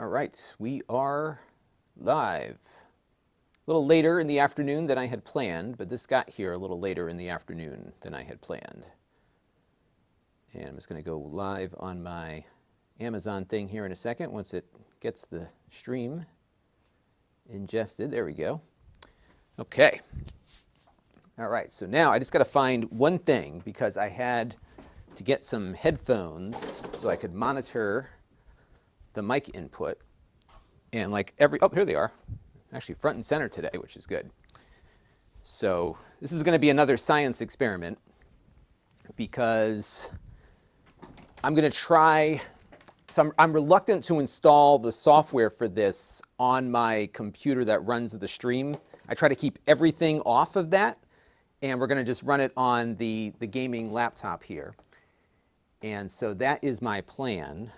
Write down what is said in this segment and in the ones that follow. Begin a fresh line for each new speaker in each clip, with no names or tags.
All right, we are live. A little later in the afternoon than I had planned, but this got here a little later in the afternoon than I had planned. And I'm just going to go live on my Amazon thing here in a second once it gets the stream ingested. There we go. Okay. All right, so now I just got to find one thing because I had to get some headphones so I could monitor the mic input. And like oh, here they are. Actually front and center today, which is good. So this is going to be another science experiment because I'm going to try, so I'm reluctant to install the software for this on my computer that runs the stream. I try to keep everything off of that, and we're going to just run it on the gaming laptop here. And so that is my plan.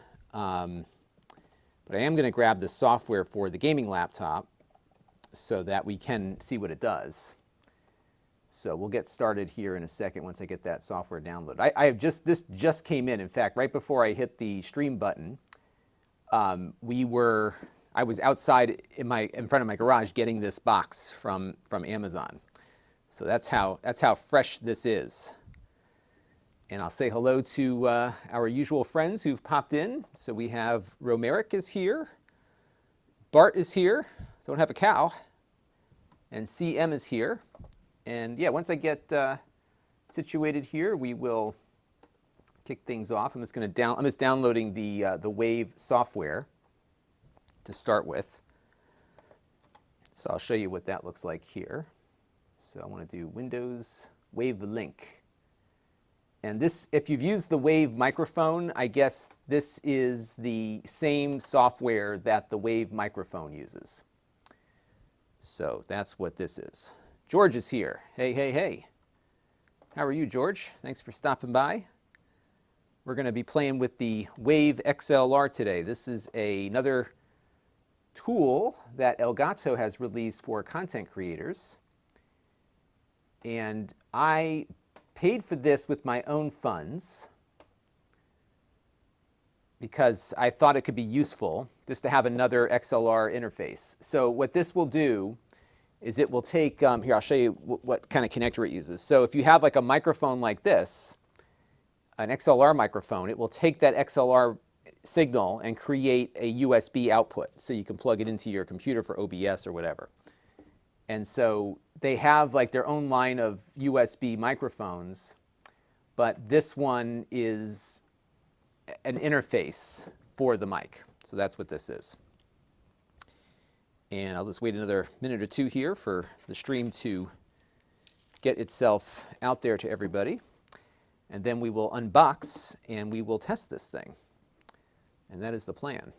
But I am going to grab the software for the gaming laptop so that we can see what it does. So we'll get started here in a second once I get that software downloaded. This just came in. In fact, right before I hit the stream button, I was outside in front of my garage getting this box from Amazon. So that's how fresh this is. And I'll say hello to our usual friends who've popped in. So we have Romeric is here, Bart is here, don't have a cow, and CM is here. And yeah, once I get situated here, we will kick things off. I'm just downloading the Wave software to start with. So I'll show you what that looks like here. So I want to do Windows Wave Link. And this, if you've used the Wave microphone, I guess this is the same software that the Wave microphone uses. So that's what this is. George is here. Hey, hey, hey. How are you, George? Thanks for stopping by. We're going to be playing with the Wave XLR today. This is another tool that Gato has released for content creators. And I paid for this with my own funds because I thought it could be useful just to have another XLR interface. So what this will do is it will take, here I'll show you what kind of connector it uses. So if you have like a microphone like this, an XLR microphone, it will take that XLR signal and create a USB output so you can plug it into your computer for OBS or whatever. And so they have like their own line of USB microphones, but this one is an interface for the mic. So that's what this is. And I'll just wait another minute or two here for the stream to get itself out there to everybody. And then we will unbox and we will test this thing. And that is the plan.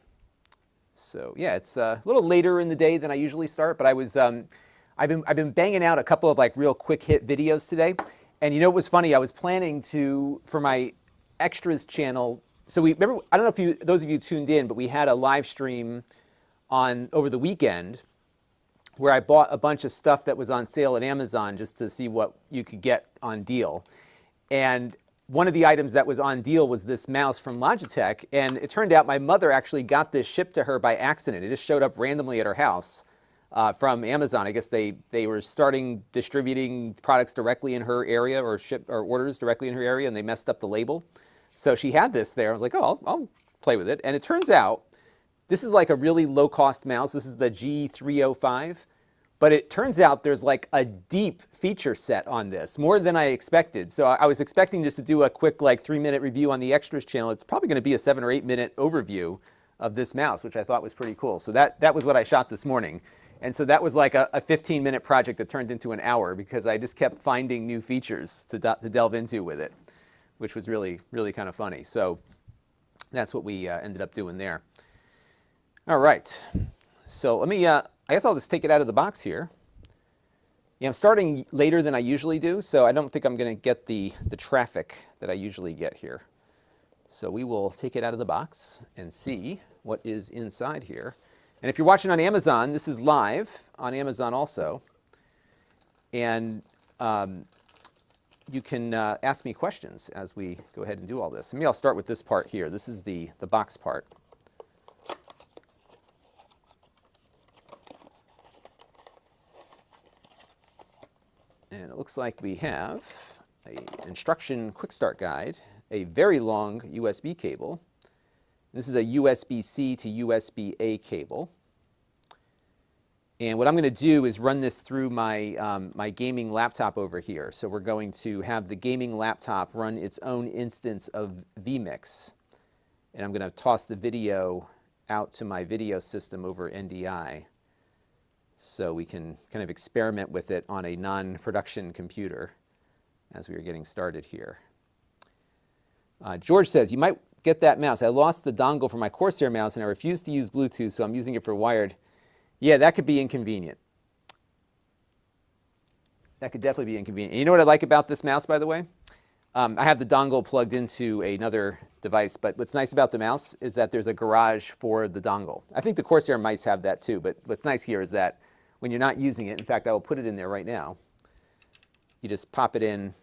So yeah, it's a little later in the day than I usually start, but I've been banging out a couple of like real quick hit videos today. And you know what was funny? I was planning for my extras channel. So remember, I don't know if those of you tuned in, but we had a live stream over the weekend where I bought a bunch of stuff that was on sale at Amazon just to see what you could get on deal. And one of the items that was on deal was this mouse from Logitech. And it turned out my mother actually got this shipped to her by accident. It just showed up randomly at her house. From Amazon. I guess they were starting distributing products directly in her area or orders directly in her area, and they messed up the label. So she had this there. I was like, oh, I'll play with it. And it turns out this is like a really low-cost mouse. This is the G305. But it turns out there's like a deep feature set on this, more than I expected. So I was expecting just to do a quick like 3-minute review on the extras channel. It's probably going to be a 7 or 8 minute overview of this mouse, which I thought was pretty cool. So that was what I shot this morning. And so that was like a 15-minute project that turned into an hour because I just kept finding new features to delve into with it, which was really, really kind of funny. So that's what we ended up doing there. All right. So let me, I guess I'll just take it out of the box here. Yeah, I'm starting later than I usually do, so I don't think I'm going to get the traffic that I usually get here. So we will take it out of the box and see what is inside here. And if you're watching on Amazon, this is live on Amazon also. And you can ask me questions as we go ahead and do all this. Maybe I'll start with this part here. This is the box part. And it looks like we have an instruction quick start guide, a very long USB cable. This is a USB-C to USB-A cable. And what I'm going to do is run this through my, my gaming laptop over here. So we're going to have the gaming laptop run its own instance of vMix. And I'm going to toss the video out to my video system over NDI. So we can kind of experiment with it on a non-production computer as we are getting started here. George says, you might get that mouse. I lost the dongle for my Corsair mouse and I refuse to use Bluetooth, so I'm using it for wired. Yeah, that could be inconvenient. That could definitely be inconvenient. And you know what I like about this mouse, by the way? I have the dongle plugged into another device, but what's nice about the mouse is that there's a garage for the dongle. I think the Corsair mice have that too, but what's nice here is that when you're not using it, in fact, I will put it in there right now. You just pop it in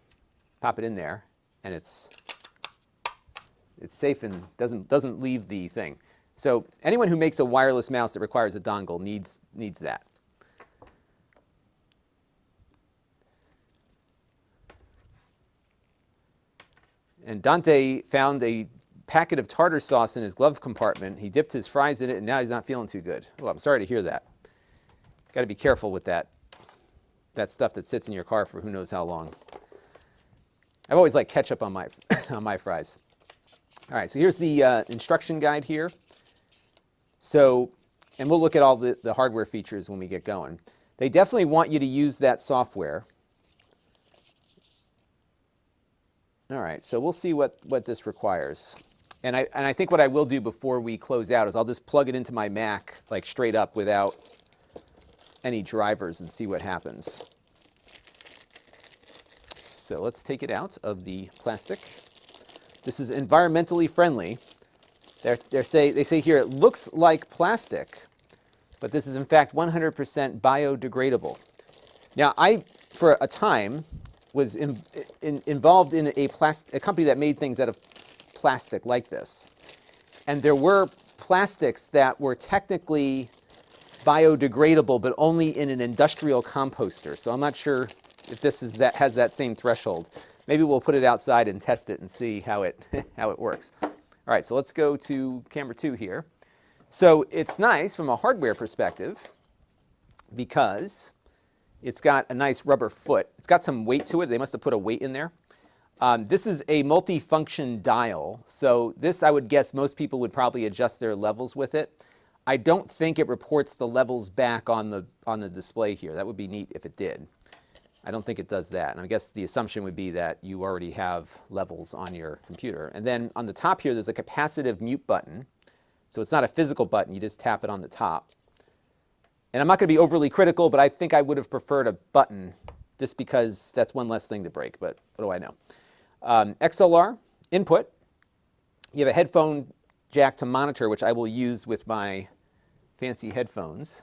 there, and it's safe and doesn't leave the thing. So anyone who makes a wireless mouse that requires a dongle needs that. And Dante found a packet of tartar sauce in his glove compartment. He dipped his fries in it, and now he's not feeling too good. Well, I'm sorry to hear that. Got to be careful with that stuff that sits in your car for who knows how long. I've always liked ketchup on my on my fries. All right, so here's the instruction guide here. So, and we'll look at all the hardware features when we get going. They definitely want you to use that software. All right, so we'll see what this requires. And I think what I will do before we close out is I'll just plug it into my Mac, like straight up without any drivers, and see what happens. So let's take it out of the plastic. This is environmentally friendly. They say here it looks like plastic, but this is in fact 100% biodegradable. Now, I, for a time, was involved in a company that made things out of plastic like this. And there were plastics that were technically biodegradable, but only in an industrial composter. So I'm not sure if this has that same threshold. Maybe we'll put it outside and test it and see how it works. All right, so let's go to camera 2 here. So it's nice from a hardware perspective because it's got a nice rubber foot. It's got some weight to it. They must have put a weight in there. This is a multi-function dial. So this, I would guess, most people would probably adjust their levels with it. I don't think it reports the levels back on the display here. That would be neat if it did. I don't think it does that. And I guess the assumption would be that you already have levels on your computer. And then on the top here, there's a capacitive mute button. So it's not a physical button. You just tap it on the top. And I'm not going to be overly critical, but I think I would have preferred a button just because that's one less thing to break. But what do I know? XLR input. You have a headphone jack to monitor, which I will use with my fancy headphones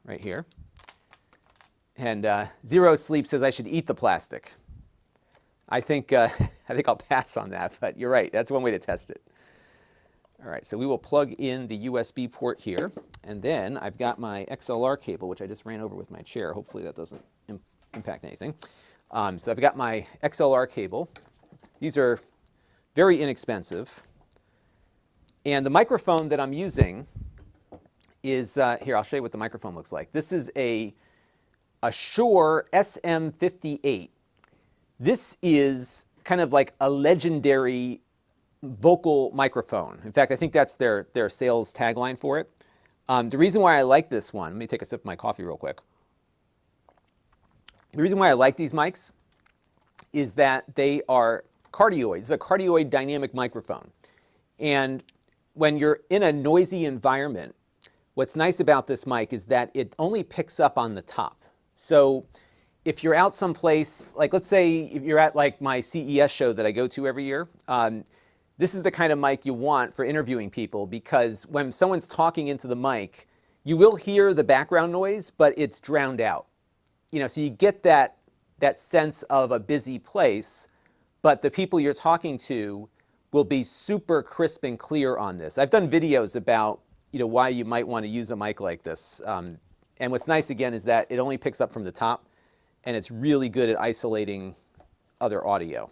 right here. And Zero Sleep says I should eat the plastic. I think I'll pass on that, but you're right. That's one way to test it. All right, so we will plug in the USB port here, and then I've got my XLR cable, which I just ran over with my chair. Hopefully that doesn't impact anything. So I've got my XLR cable. These are very inexpensive. And the microphone that I'm using is, here, I'll show you what the microphone looks like. This is a Shure SM58. This is kind of like a legendary vocal microphone. In fact, I think that's their sales tagline for it. The reason why I like this one, let me take a sip of my coffee real quick. The reason why I like these mics is that they are cardioid. It's a cardioid dynamic microphone. And when you're in a noisy environment, what's nice about this mic is that it only picks up on the top. So if you're out someplace, like let's say if you're at like my CES show that I go to every year, this is the kind of mic you want for interviewing people, because when someone's talking into the mic, you will hear the background noise, but it's drowned out. You know, so you get that sense of a busy place, but the people you're talking to will be super crisp and clear on this. I've done videos about, you know, why you might want to use a mic like this. And what's nice again is that it only picks up from the top. and it's really good at isolating other audio.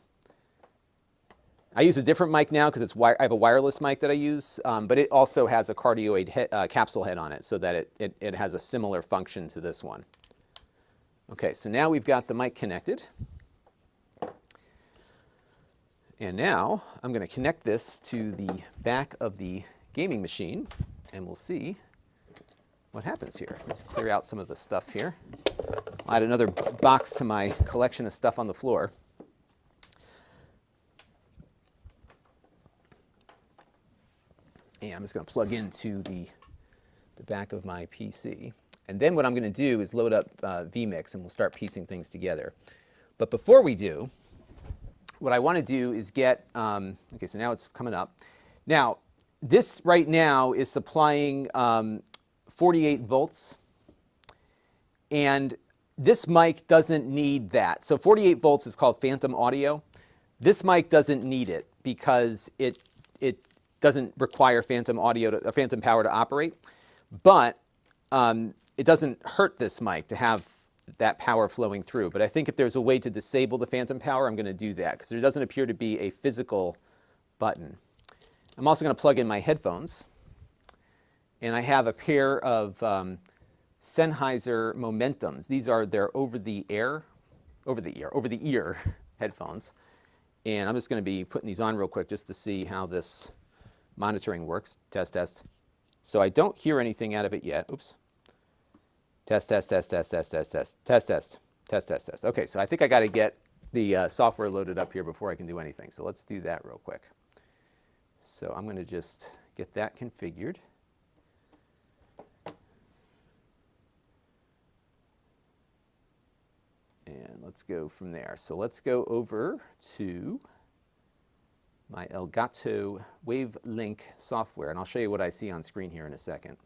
I use a different mic now because I have a wireless mic that I use, but it also has a cardioid capsule head on it so that it has a similar function to this one. Okay, so now we've got the mic connected. And now I'm going to connect this to the back of the gaming machine, and we'll see what happens here. Let's clear out some of the stuff here. I'll add another box to my collection of stuff on the floor. And I'm just going to plug into the back of my PC. And then what I'm going to do is load up vMix, and we'll start piecing things together. But before we do, what I want to do is get, okay, so now it's coming up. Now, this right now is supplying 48 volts, and this mic doesn't need that. So 48 volts is called phantom audio. This mic doesn't need it because it doesn't require phantom power to operate, but it doesn't hurt this mic to have that power flowing through. But I think if there's a way to disable the phantom power, I'm going to do that because there doesn't appear to be a physical button. I'm also going to plug in my headphones, and I have a pair of Sennheiser Momentums. These are their over-the-ear headphones, and I'm just going to be putting these on real quick just to see how this monitoring works. Test, test. So I don't hear anything out of it yet. Oops. Test, test, test, test, test, test, test, test, test, test, test, test. Okay, so I think I got to get the software loaded up here before I can do anything. So let's do that real quick. So I'm going to just get that configured. And let's go from there. So let's go over to my Elgato WaveLink software, and I'll show you what I see on screen here in a second.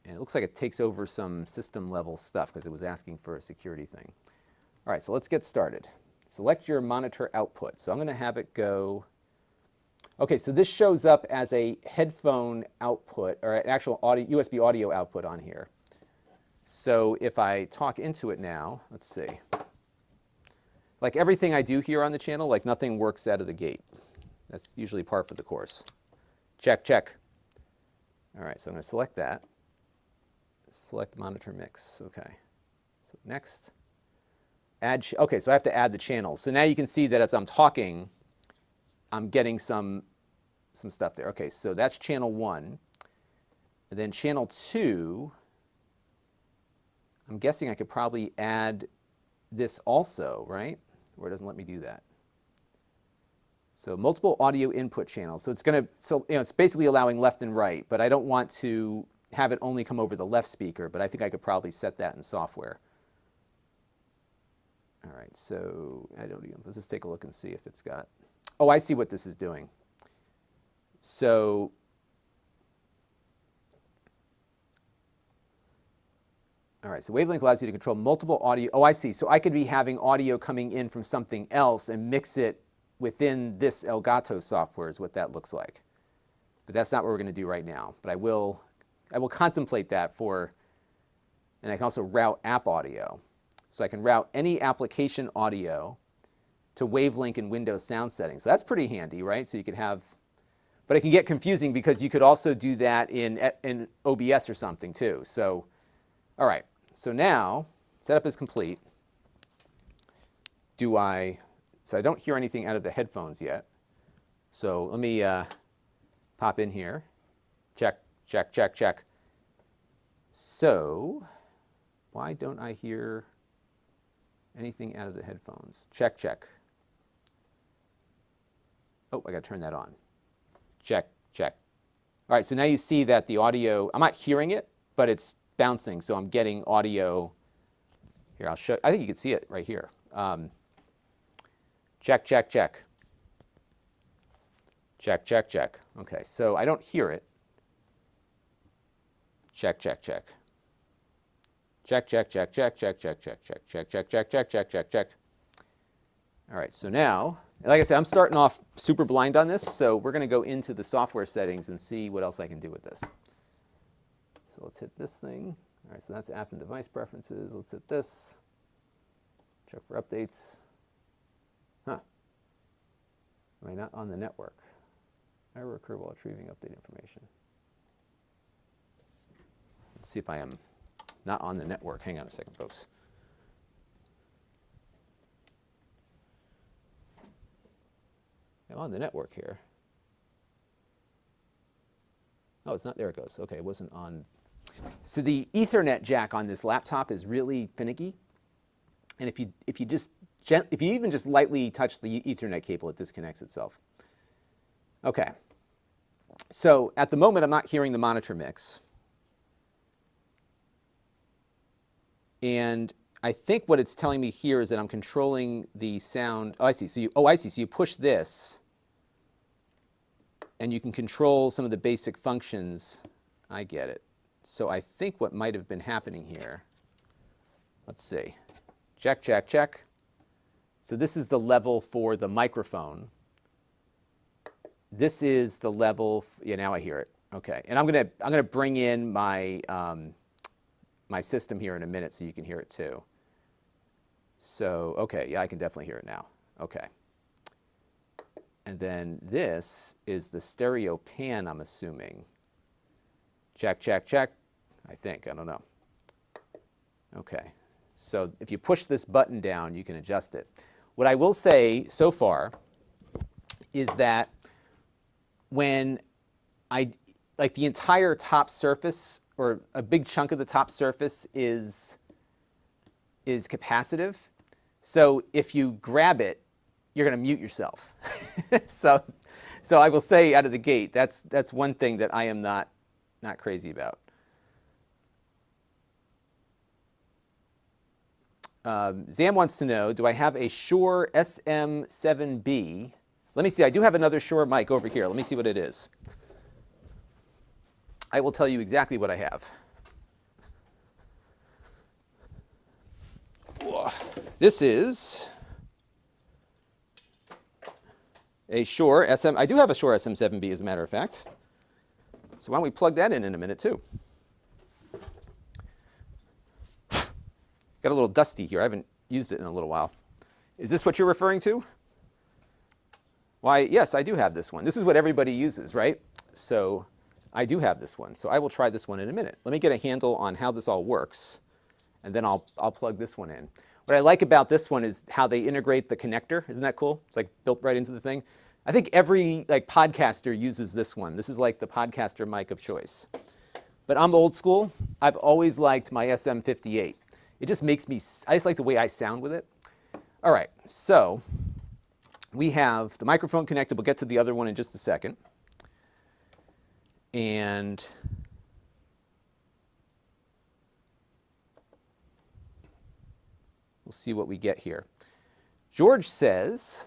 And it looks like it takes over some system level stuff because it was asking for a security thing. All right, so let's get started. Select your monitor output. So I'm going to have it go. Okay, so this shows up as a headphone output or an actual USB audio output on here. So if I talk into it now, let's see. Like everything I do here on the channel, like nothing works out of the gate. That's usually par for the course. Check, check. All right, so I'm going to select that. Select monitor mix. Okay. So next, add. Okay, so I have to add the channels. So now you can see that as I'm talking, I'm getting some stuff there. Okay, so that's channel 1. And then channel 2, I'm guessing I could probably add this also, right? Or it doesn't let me do that. So multiple audio input channels. So it's going to, so it's basically allowing left and right, but I don't want to have it only come over the left speaker, but I think I could probably set that in software. All right, so let's just take a look and see if it's got, oh, I see what this is doing. So all right, so WaveLink allows you to control multiple audio. Oh, I see. So I could be having audio coming in from something else and mix it within this Elgato software is what that looks like. But that's not what we're going to do right now. But I will contemplate that for, and I can also route app audio. So I can route any application audio to WaveLink in Windows sound settings. So that's pretty handy, right? So you could have, but it can get confusing because you could also do that in OBS or something too. So, all right. So now, setup is complete. So I don't hear anything out of the headphones yet. So let me pop in here. Check, check, check, check. So why don't I hear anything out of the headphones? Check, check. Oh, I got to turn that on. Check, check. All right, so now you see that the audio, I'm not hearing it, but it's bouncing, so I'm getting audio. Here, I'll show, I think you can see it right here. Check, check, check. Check, check, check. Okay, so I don't hear it. Check, check, check. Check, check, check, check, check, check, check, check, check, check, check, check, check, check, check. All right, so now, like I said, I'm starting off super blind on this, so we're going to go into the software settings and see what else I can do with this. So let's hit this thing. All right, so that's app and device preferences. Let's hit this. Check for updates. Huh. Am I not on the network? Error occur while retrieving update information. Let's see if I am not on the network. Hang on a second, folks. I'm on the network here. Oh, it's not. There it goes. Okay, it wasn't on. So the Ethernet jack on this laptop is really finicky, and if you even just lightly touch the Ethernet cable, it disconnects itself. Okay. So at the moment, I'm not hearing the monitor mix, and I think what it's telling me here is that I'm controlling the sound. Oh, I see. So I see. So you push this, and you can control some of the basic functions. I get it. So I think what might have been happening here, let's see. Check, check, check. So this is the level for the microphone. This is the level. Yeah, now I hear it. Okay, and I'm gonna bring in my my system here in a minute so you can hear it too. So okay, yeah, I can definitely hear it now. Okay. And then this is the stereo pan, I'm assuming. Check, check, check. I think, I don't know. Okay, so if you push this button down, you can adjust it. What I will say so far is that when like the entire top surface, or a big chunk of the top surface is capacitive. So if you grab it, you're going to mute yourself. so I will say out of the gate, that's one thing that I am not crazy about. Zam wants to know, do I have a Shure SM7B? Let me see. I do have another Shure mic over here. Let me see what it is. I will tell you exactly what I have. This is a Shure SM. I do have a Shure SM7B, as a matter of fact. So why don't we plug that in a minute, too? Got a little dusty here. I haven't used it in a little while. Is this what you're referring to? Why, yes, I do have this one. This is what everybody uses, right? So I do have this one. So I will try this one in a minute. Let me get a handle on how this all works, and then I'll plug this one in. What I like about this one is how they integrate the connector. Isn't that cool? It's like built right into the thing. I think every podcaster uses this one. This is like the podcaster mic of choice. But I'm old school. I've always liked my SM58. It just makes me, I just like the way I sound with it. All right, so we have the microphone connected. We'll get to the other one in just a second. And we'll see what we get here. George says,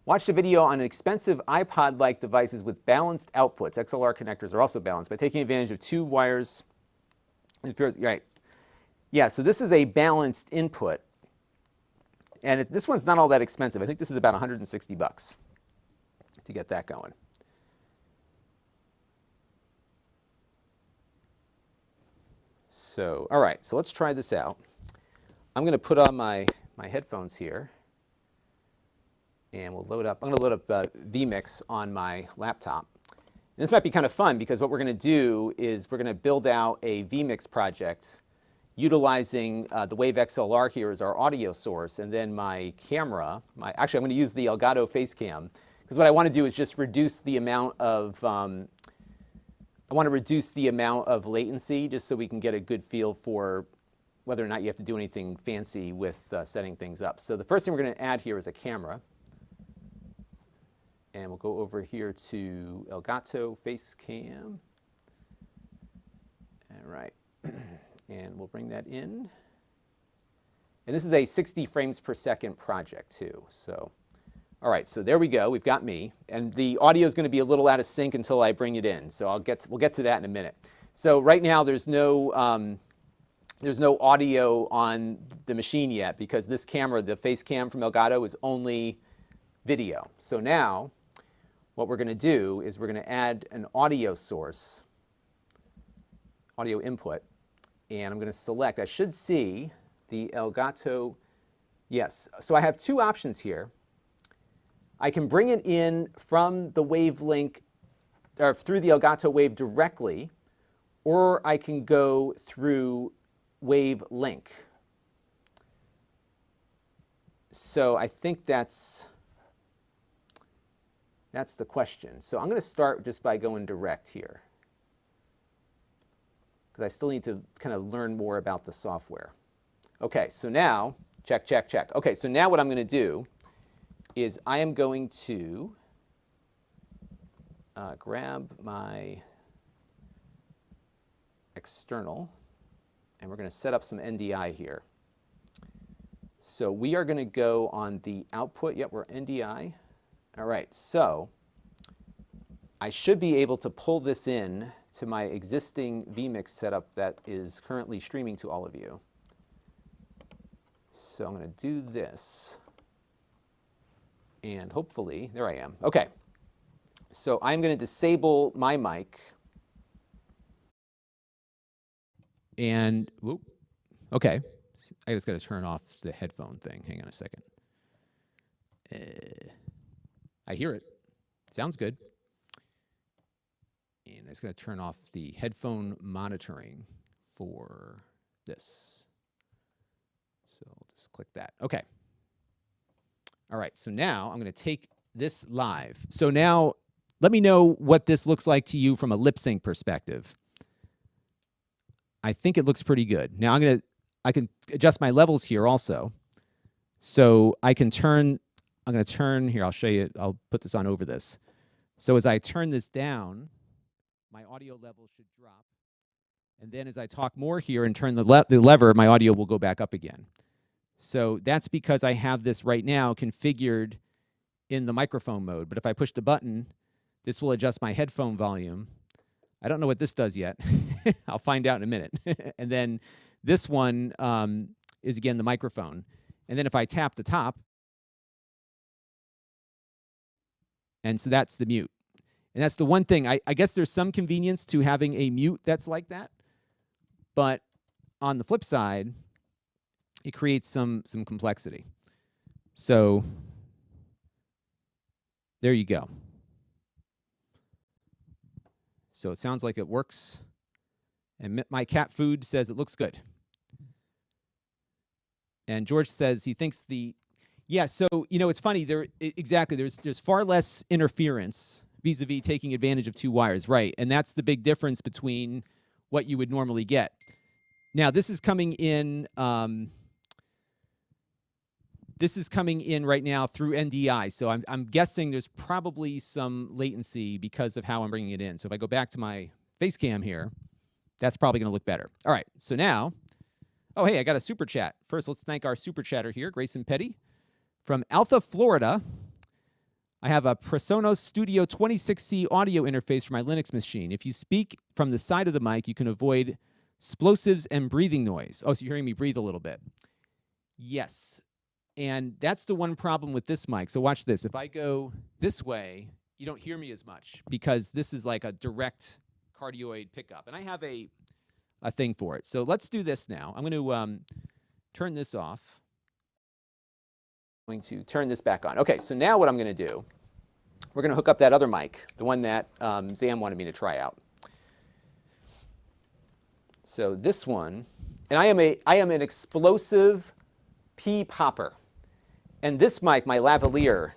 watched a video on expensive iPod-like devices with balanced outputs. XLR connectors are also balanced by taking advantage of two wires. Right. Yeah, so this is a balanced input. And this one's not all that expensive. I think this is about 160 bucks to get that going. So, all right, so let's try this out. I'm going to put on my headphones here, and we'll load up. I'm going to load up vMix on my laptop. And this might be kind of fun because what we're going to do is we're going to build out a vMix project utilizing the Wave XLR here as our audio source, and then my camera. Actually, I'm going to use the Elgato face cam because what I want to do is just reduce the amount of latency, just so we can get a good feel for whether or not you have to do anything fancy with setting things up. So the first thing we're going to add here is a camera. And we'll go over here to Elgato face cam. All right. And we'll bring that in. And this is a 60 frames per second project too. So, all right, so there we go. We've got me. And the audio is going to be a little out of sync until I bring it in. So we'll get to that in a minute. So right now there's no audio on the machine yet because this camera, the face cam from Elgato, is only video. So now what we're going to do is we're going to add an audio source, audio input. And I'm going to select, I should see the Elgato, yes. So I have two options here. I can bring it in from the Wave link, or through the Elgato Wave directly, or I can go through Wave link. So I think that's the question. So I'm going to start just by going direct here, because I still need to kind of learn more about the software. Okay, so now, check, check, check. Okay, so now what I'm going to do is I am going to grab my external, and we're going to set up some NDI here. So we are going to go on the output. Yep, we're NDI. All right, so I should be able to pull this in to my existing vMix setup that is currently streaming to all of you. So I'm going to do this. And hopefully, there I am. Okay, so I'm going to disable my mic. And, whoop, okay, I just got to turn off the headphone thing. Hang on a second. I hear it. Sounds good. And I'm just going to turn off the headphone monitoring for this. So I'll just click that. Okay. All right, so now I'm going to take this live. So now let me know what this looks like to you from a lip sync perspective. I think it looks pretty good. Now I can adjust my levels here also. So I'm going to turn here, I'll show you, I'll put this on over this. So as I turn this down, my audio level should drop. And then as I talk more here and turn the lever, my audio will go back up again. So that's because I have this right now configured in the microphone mode. But if I push the button, this will adjust my headphone volume. I don't know what this does yet. I'll find out in a minute. And then this one is, again, the microphone. And then if I tap the top, and so that's the mute. And that's the one thing. I guess there's some convenience to having a mute that's like that. But on the flip side, it creates some complexity. So there you go. So it sounds like it works. And my cat food says it looks good. And George says he thinks yeah, so, you know, it's funny. Exactly. There's far less interference vis-a-vis taking advantage of two wires. Right. And that's the big difference between what you would normally get. Now, this is coming in right now through NDI. So I'm guessing there's probably some latency because of how I'm bringing it in. So if I go back to my face cam here, that's probably going to look better. All right. So now, oh, hey, I got a super chat. First, let's thank our super chatter here, Grayson Petty from Alpha, Florida. I have a Presonus Studio 26C audio interface for my Linux machine. If you speak from the side of the mic, you can avoid explosives and breathing noise. Oh, so you're hearing me breathe a little bit. Yes. And that's the one problem with this mic. So watch this. If I go this way, you don't hear me as much because this is like a direct cardioid pickup. And I have a thing for it. So let's do this now. I'm going to turn this off. I'm going to turn this back on. Okay, so now what I'm going to do, we're going to hook up that other mic, the one that Zam wanted me to try out. So this one, and I am an explosive pea popper. And this mic, my lavalier,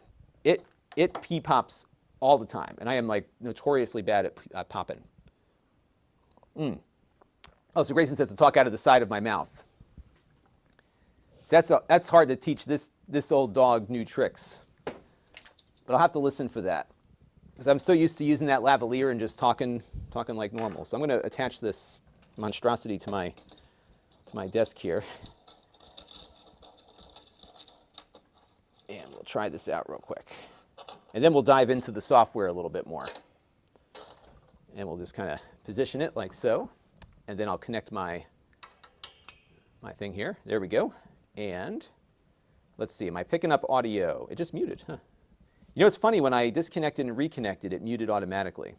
it pea pops all the time. And I am like notoriously bad at popping. Oh, so Grayson says to talk out of the side of my mouth. So that's hard to teach this old dog new tricks. But I'll have to listen for that. Because I'm so used to using that lavalier and just talking like normal. So I'm going to attach this monstrosity to my desk here. And we'll try this out real quick. And then we'll dive into the software a little bit more. And we'll just kind of position it like so. And then I'll connect my thing here. There we go. And let's see, am I picking up audio? It just muted, huh? You know, it's funny, when I disconnected and reconnected, it muted automatically.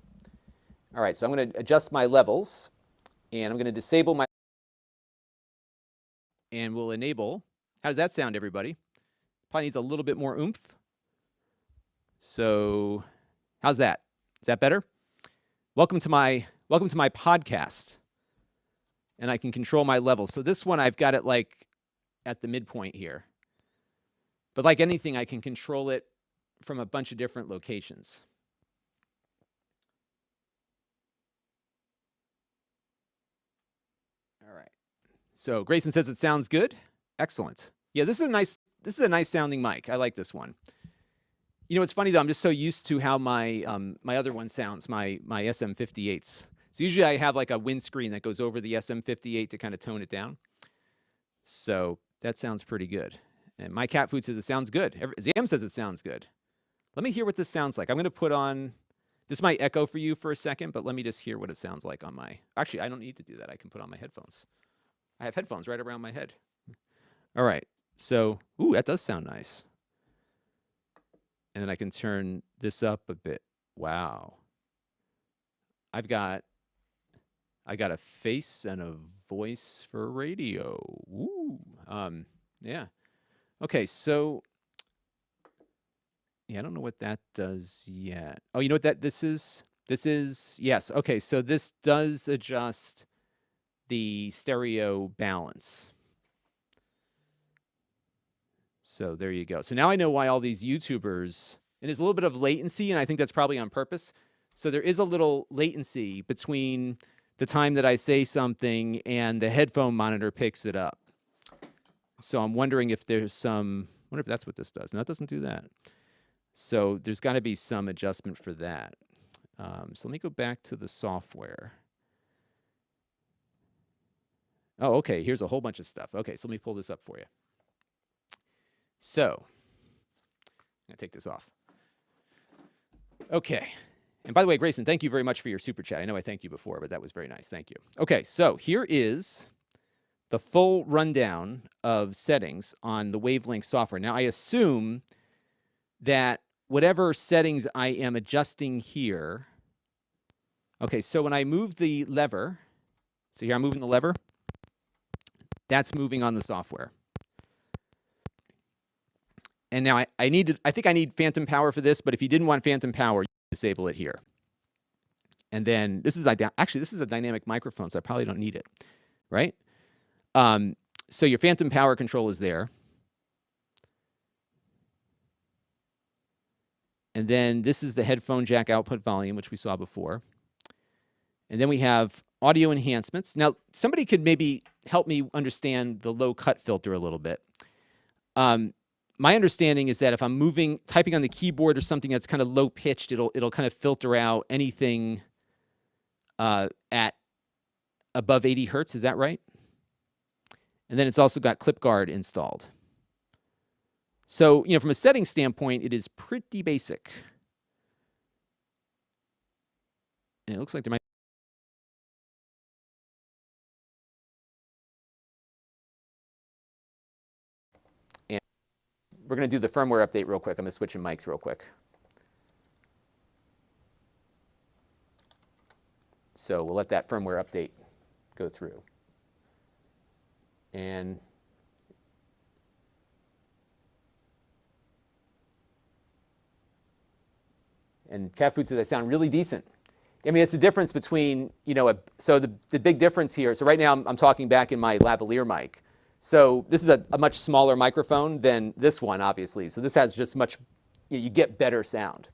All right, so I'm going to adjust my levels, and I'm going to disable my and we'll enable. How does that sound, everybody? Probably needs a little bit more oomph. So how's that? Is that better? Welcome to my podcast. And I can control my levels. So this one, I've got it like at the midpoint here. But like anything, I can control it from a bunch of different locations. All right. So Grayson says it sounds good. Excellent. Yeah, this is a nice sounding mic. I like this one. You know, it's funny though, I'm just so used to how my my other one sounds, my SM58s. So usually I have like a windscreen that goes over the SM58 to kind of tone it down. So that sounds pretty good. And my cat food says it sounds good. Zam says it sounds good. Let me hear what this sounds like. I'm going to put on, this might echo for you for a second, but let me just hear what it sounds like on my, actually, I don't need to do that. I can put on my headphones. I have headphones right around my head. All right. So, ooh, that does sound nice. And then I can turn this up a bit. Wow. I got a face and a voice for radio. Ooh. Yeah. Okay, so yeah, I don't know what that does yet. Oh, you know what this is? This is, yes. Okay, so this does adjust the stereo balance. So there you go. So now I know why all these YouTubers, and there's a little bit of latency, and I think that's probably on purpose. So there is a little latency between the time that I say something and the headphone monitor picks it up. So I'm wondering if there's some, I wonder if that's what this does. No, it doesn't do that. So there's got to be some adjustment for that. So let me go back to the software. Oh, okay, here's a whole bunch of stuff. Okay, so let me pull this up for you. So I'm going to take this off. Okay. And by the way, Grayson, thank you very much for your super chat. I know I thanked you before, but that was very nice. Thank you. Okay, so here is the full rundown of settings on the Wavelength software. Now, I assume that whatever settings I am adjusting here, okay, so when I move the lever, so here I'm moving the lever, that's moving on the software. And now I think I need phantom power for this, but if you didn't want phantom power, you disable it here. And then this is, actually, this is a dynamic microphone, so I probably don't need it, right? So your phantom power control is there. And then this is the headphone jack output volume, which we saw before. And then we have audio enhancements. Now, somebody could maybe help me understand the low cut filter a little bit. My understanding is that if I'm typing on the keyboard or something that's kind of low pitched, it'll kind of filter out anything at above 80 hertz. Is that right? And then it's also got clip guard installed. So, you know, from a setting standpoint, it is pretty basic. And it looks like there might. And we're going to do the firmware update real quick. I'm going to switch in mics real quick. So we'll let that firmware update go through. And cat food says I sound really decent. I mean, it's the difference between, you know, so the big difference here, so right now I'm talking back in my lavalier mic. So this is a much smaller microphone than this one, obviously. So this has just much, you get better sound.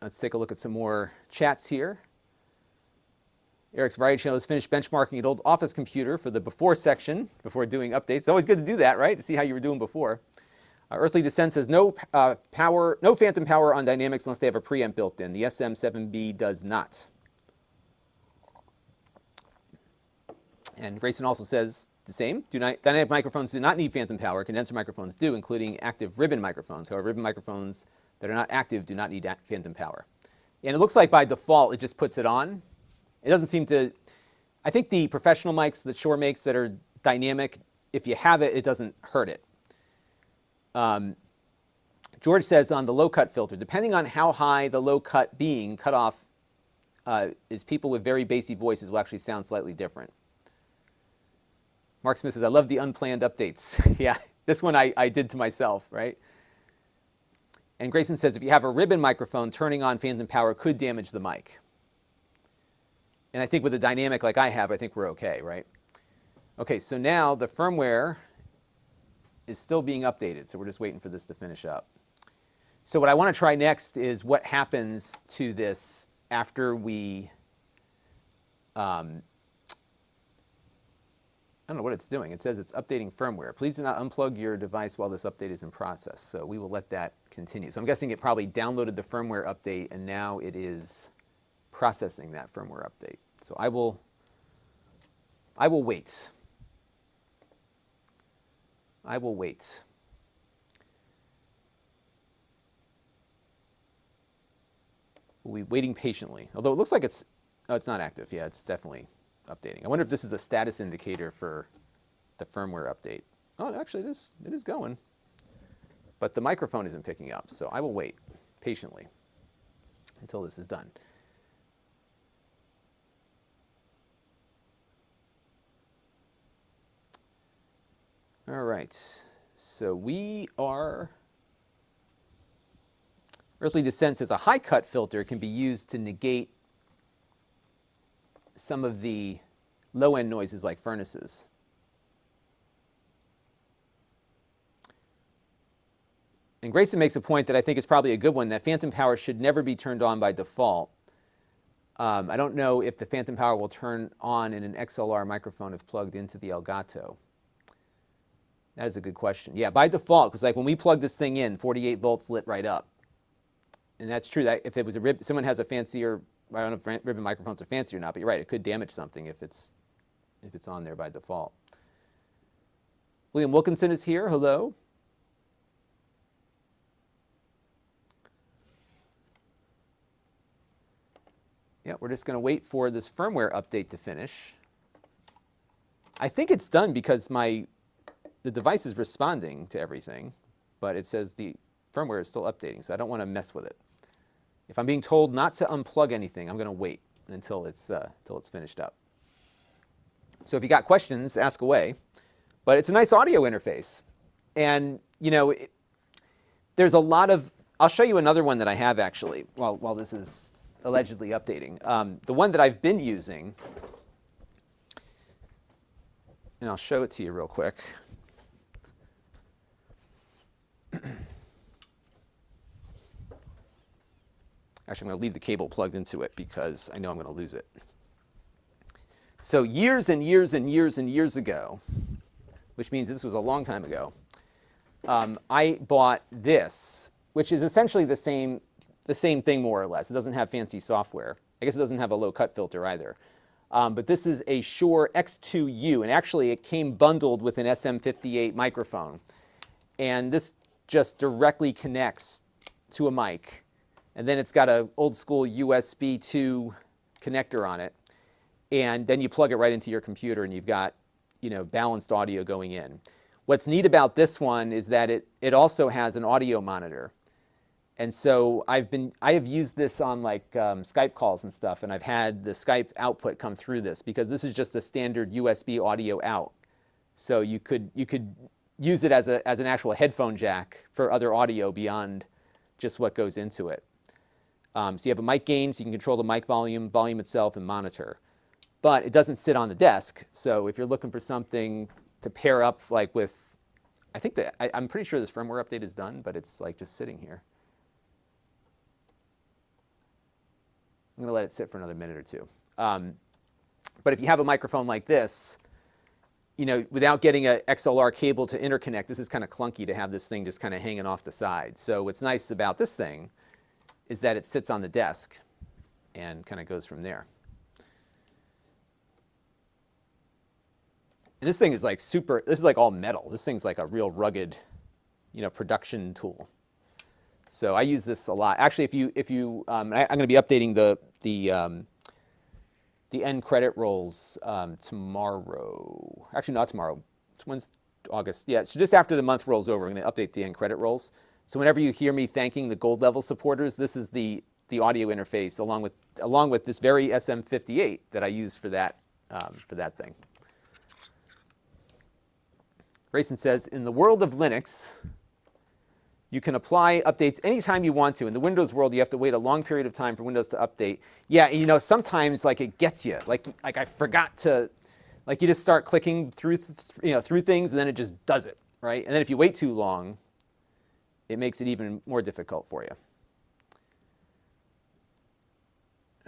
Let's take a look at some more chats here. Eric's Variety Channel has finished benchmarking an old office computer for the before section before doing updates. It's always good to do that, right? To see how you were doing before. Earthly Descent says no phantom power on Dynamics unless they have a preamp built in. The SM7B does not. And Grayson also says the same. Dynamic microphones do not need phantom power. Condenser microphones do, including active ribbon microphones. However, ribbon microphones that are not active do not need phantom power. And it looks like by default, it just puts it on. It doesn't seem to, I think the professional mics that Shure makes that are dynamic, if you have it, it doesn't hurt it. George says on the low cut filter, depending on how high the low cut being cut off is people with very bassy voices will actually sound slightly different. Mark Smith says, I love the unplanned updates. Yeah, this one I did to myself, right? And Grayson says, if you have a ribbon microphone, turning on phantom power could damage the mic. And I think with a dynamic like I have, I think we're okay, right? Okay, so now the firmware is still being updated, so we're just waiting for this to finish up. So what I want to try next is what happens to this after we, I don't know what it's doing. It says it's updating firmware. Please do not unplug your device while this update is in process. So we will let that continue. So I'm guessing it probably downloaded the firmware update, and now it is processing that firmware update. So I will wait. I will wait. We'll be waiting patiently. Although it looks like it's, oh, it's not active. Yeah, it's definitely updating. I wonder if this is a status indicator for the firmware update. Oh, actually it is going. But the microphone isn't picking up, so I will wait patiently until this is done. All right, so we are, Earthly Descent says a high cut filter can be used to negate some of the low end noises like furnaces. And Grayson makes a point that I think is probably a good one, that phantom power should never be turned on by default. I don't know if the phantom power will turn on in an XLR microphone if plugged into the Gato. That is a good question. Yeah, by default, because like when we plug this thing in, 48 volts lit right up. And that's true. That if it was a someone has a fancier, I don't know if ribbon microphones are fancy or not, but you're right, it could damage something if it's on there by default. William Wilkinson is here. Hello. Yeah, we're just going to wait for this firmware update to finish. I think it's done because the device is responding to everything, but it says the firmware is still updating, so I don't want to mess with it. If I'm being told not to unplug anything, I'm going to wait until it's finished up. So if you got questions, ask away. But it's a nice audio interface. And, you know, there's a lot of, I'll show you another one that I have actually while this is allegedly updating. The one that I've been using, and I'll show it to you real quick. Actually, I'm going to leave the cable plugged into it because I know I'm going to lose it. So years and years and years and years ago, which means this was a long time ago, I bought this, which is essentially the same thing more or less. It doesn't have fancy software. I guess it doesn't have a low cut filter either. But this is a Shure X2U, and actually it came bundled with an SM58 microphone. And this just directly connects to a mic. And then it's got an old school USB 2 connector on it. And then you plug it right into your computer and you've got, you know, balanced audio going in. What's neat about this one is that it also has an audio monitor. And so I have used this on like Skype calls and stuff, and I've had the Skype output come through this because this is just a standard USB audio out. So you could use it as an actual headphone jack for other audio beyond just what goes into it. So you have a mic gain, so you can control the mic volume itself, and monitor. But it doesn't sit on the desk, so if you're looking for something to pair up like with, I think that, I'm pretty sure this firmware update is done, but it's like just sitting here. I'm going to let it sit for another minute or two. But if you have a microphone like this, you know, without getting an XLR cable to interconnect, this is kind of clunky to have this thing just kind of hanging off the side. So what's nice about this thing is that it sits on the desk and kind of goes from there. And this thing is like this is like all metal. This thing's like a real rugged, you know, production tool. So I use this a lot. Actually, I'm going to be updating the end credit rolls tomorrow. Actually, not tomorrow. It's Wednesday, August. Yeah, so just after the month rolls over, I'm going to update the end credit rolls. So whenever you hear me thanking the gold level supporters, this is the the audio interface along with this very SM58 that I use for that thing. Grayson says, in the world of Linux, you can apply updates anytime you want to. In the Windows world, you have to wait a long period of time for Windows to update. Yeah, and, you know, sometimes like it gets you. Like I forgot to, like you just start clicking through things and then it just does it, right? And then if you wait too long, it makes it even more difficult for you.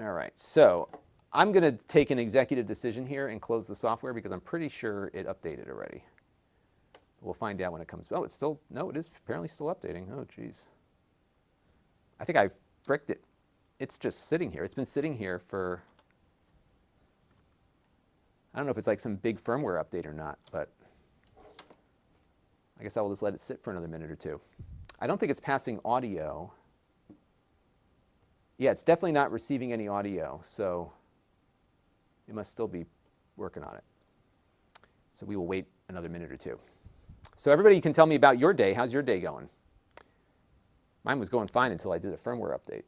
All right, so I'm going to take an executive decision here and close the software because I'm pretty sure it updated already. We'll find out when it comes. Oh, it's still, no, it is apparently still updating. Oh, geez. I think I bricked it. It's just sitting here. It's been sitting here for, I don't know if it's like some big firmware update or not, but I guess I will just let it sit for another minute or two. I don't think it's passing audio. Yeah, it's definitely not receiving any audio, so it must still be working on it. So we will wait another minute or two. So everybody can tell me about your day. How's your day going? Mine was going fine until I did a firmware update.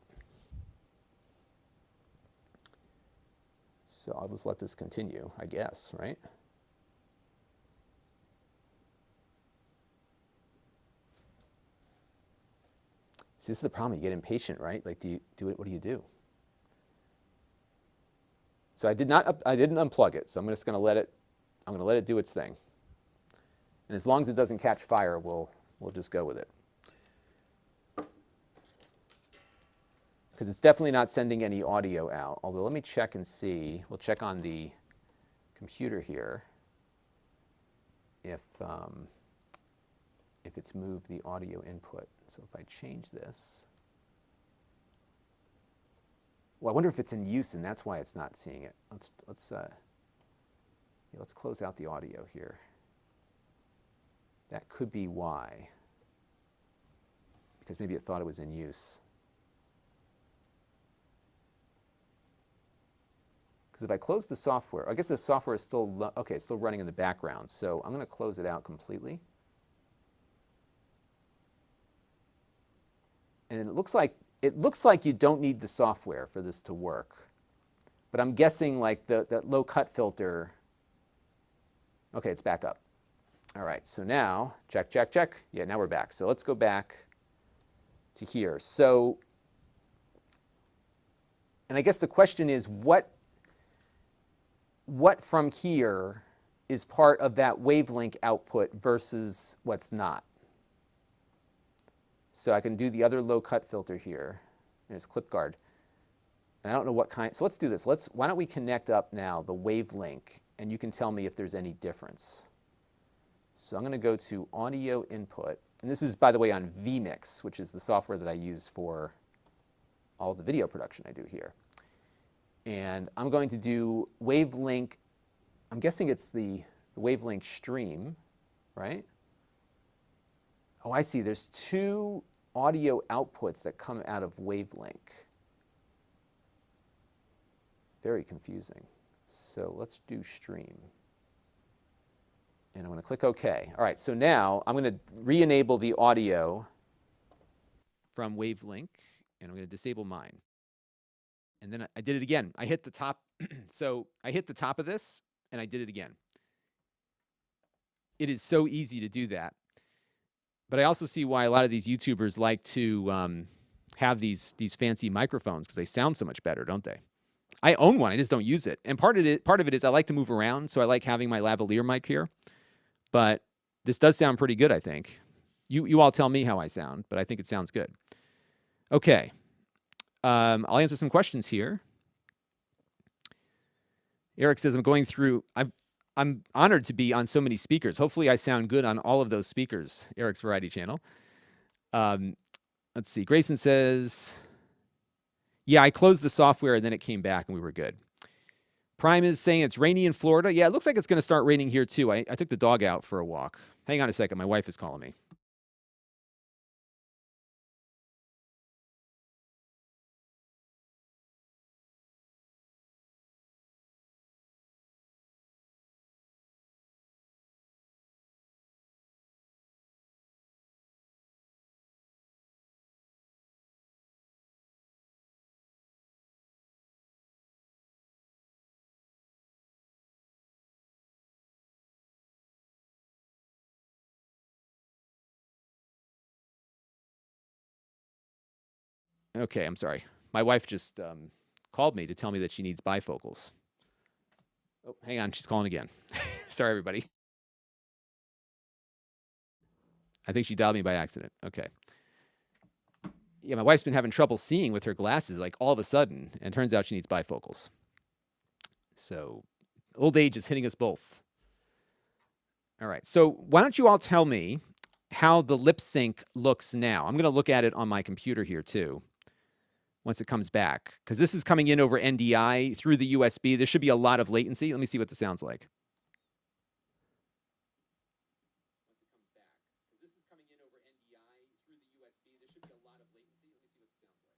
So I'll just let this continue, I guess, right? See, this is the problem. You get impatient, right? Like, do you do it? What do you do? So I didn't unplug it. So I'm just going to let it do its thing. And as long as it doesn't catch fire, we'll just go with it. Because it's definitely not sending any audio out. Although let me check and see. We'll check on the computer here if it's moved the audio input. So if I change this, well, I wonder if it's in use and that's why it's not seeing it. Let's close out the audio here. That could be why, because maybe it thought it was in use. Because if I close the software, I guess the software is still, okay, it's still running in the background. So I'm going to close it out completely. And it looks like you don't need the software for this to work. But I'm guessing like that low cut filter, okay, it's back up. All right, so now, check, check, check. Yeah, now we're back. So let's go back to here. So, and I guess the question is, what from here is part of that wavelength output versus what's not? So I can do the other low cut filter here. There's clip guard. And I don't know what kind, so let's do this. Why don't we connect up now the wavelength, and you can tell me if there's any difference. So I'm going to go to audio input, and this is, by the way, on vMix, which is the software that I use for all the video production I do here. And I'm going to do wavelength, I'm guessing it's the wavelength stream, right? Oh, I see, there's two audio outputs that come out of wavelength. Very confusing. So let's do stream. And I'm going to click OK. All right, so now I'm going to re-enable the audio from wavelength, and I'm going to disable mine. And then I did it again. I hit the top. So I hit the top of this, and I did it again. It is so easy to do that. But I also see why a lot of these YouTubers like to have these fancy microphones, because they sound so much better, don't they? I own one. I just don't use it. And part of it is I like to move around, so I like having my lavalier mic here. But this does sound pretty good, I think. You all tell me how I sound, but I think it sounds good. Okay. I'll answer some questions here. Eric says, I'm going through, I'm honored to be on so many speakers. Hopefully I sound good on all of those speakers, Eric's Variety Channel. Let's see. Grayson says, yeah, I closed the software and then it came back and we were good. Prime is saying it's rainy in Florida. Yeah, it looks like it's going to start raining here too. I took the dog out for a walk. Hang on a second. My wife is calling me. Okay, I'm sorry. My wife just called me to tell me that she needs bifocals. Oh, hang on, she's calling again. Sorry, everybody. I think she dialed me by accident. Okay. Yeah, my wife's been having trouble seeing with her glasses, like all of a sudden, and turns out she needs bifocals. So, old age is hitting us both. All right. So, why don't you all tell me how the lip sync looks now? I'm going to look at it on my computer here too. Once it comes back, because this is coming in over NDI through the USB. There should be a lot of latency. Let me see what this sounds like.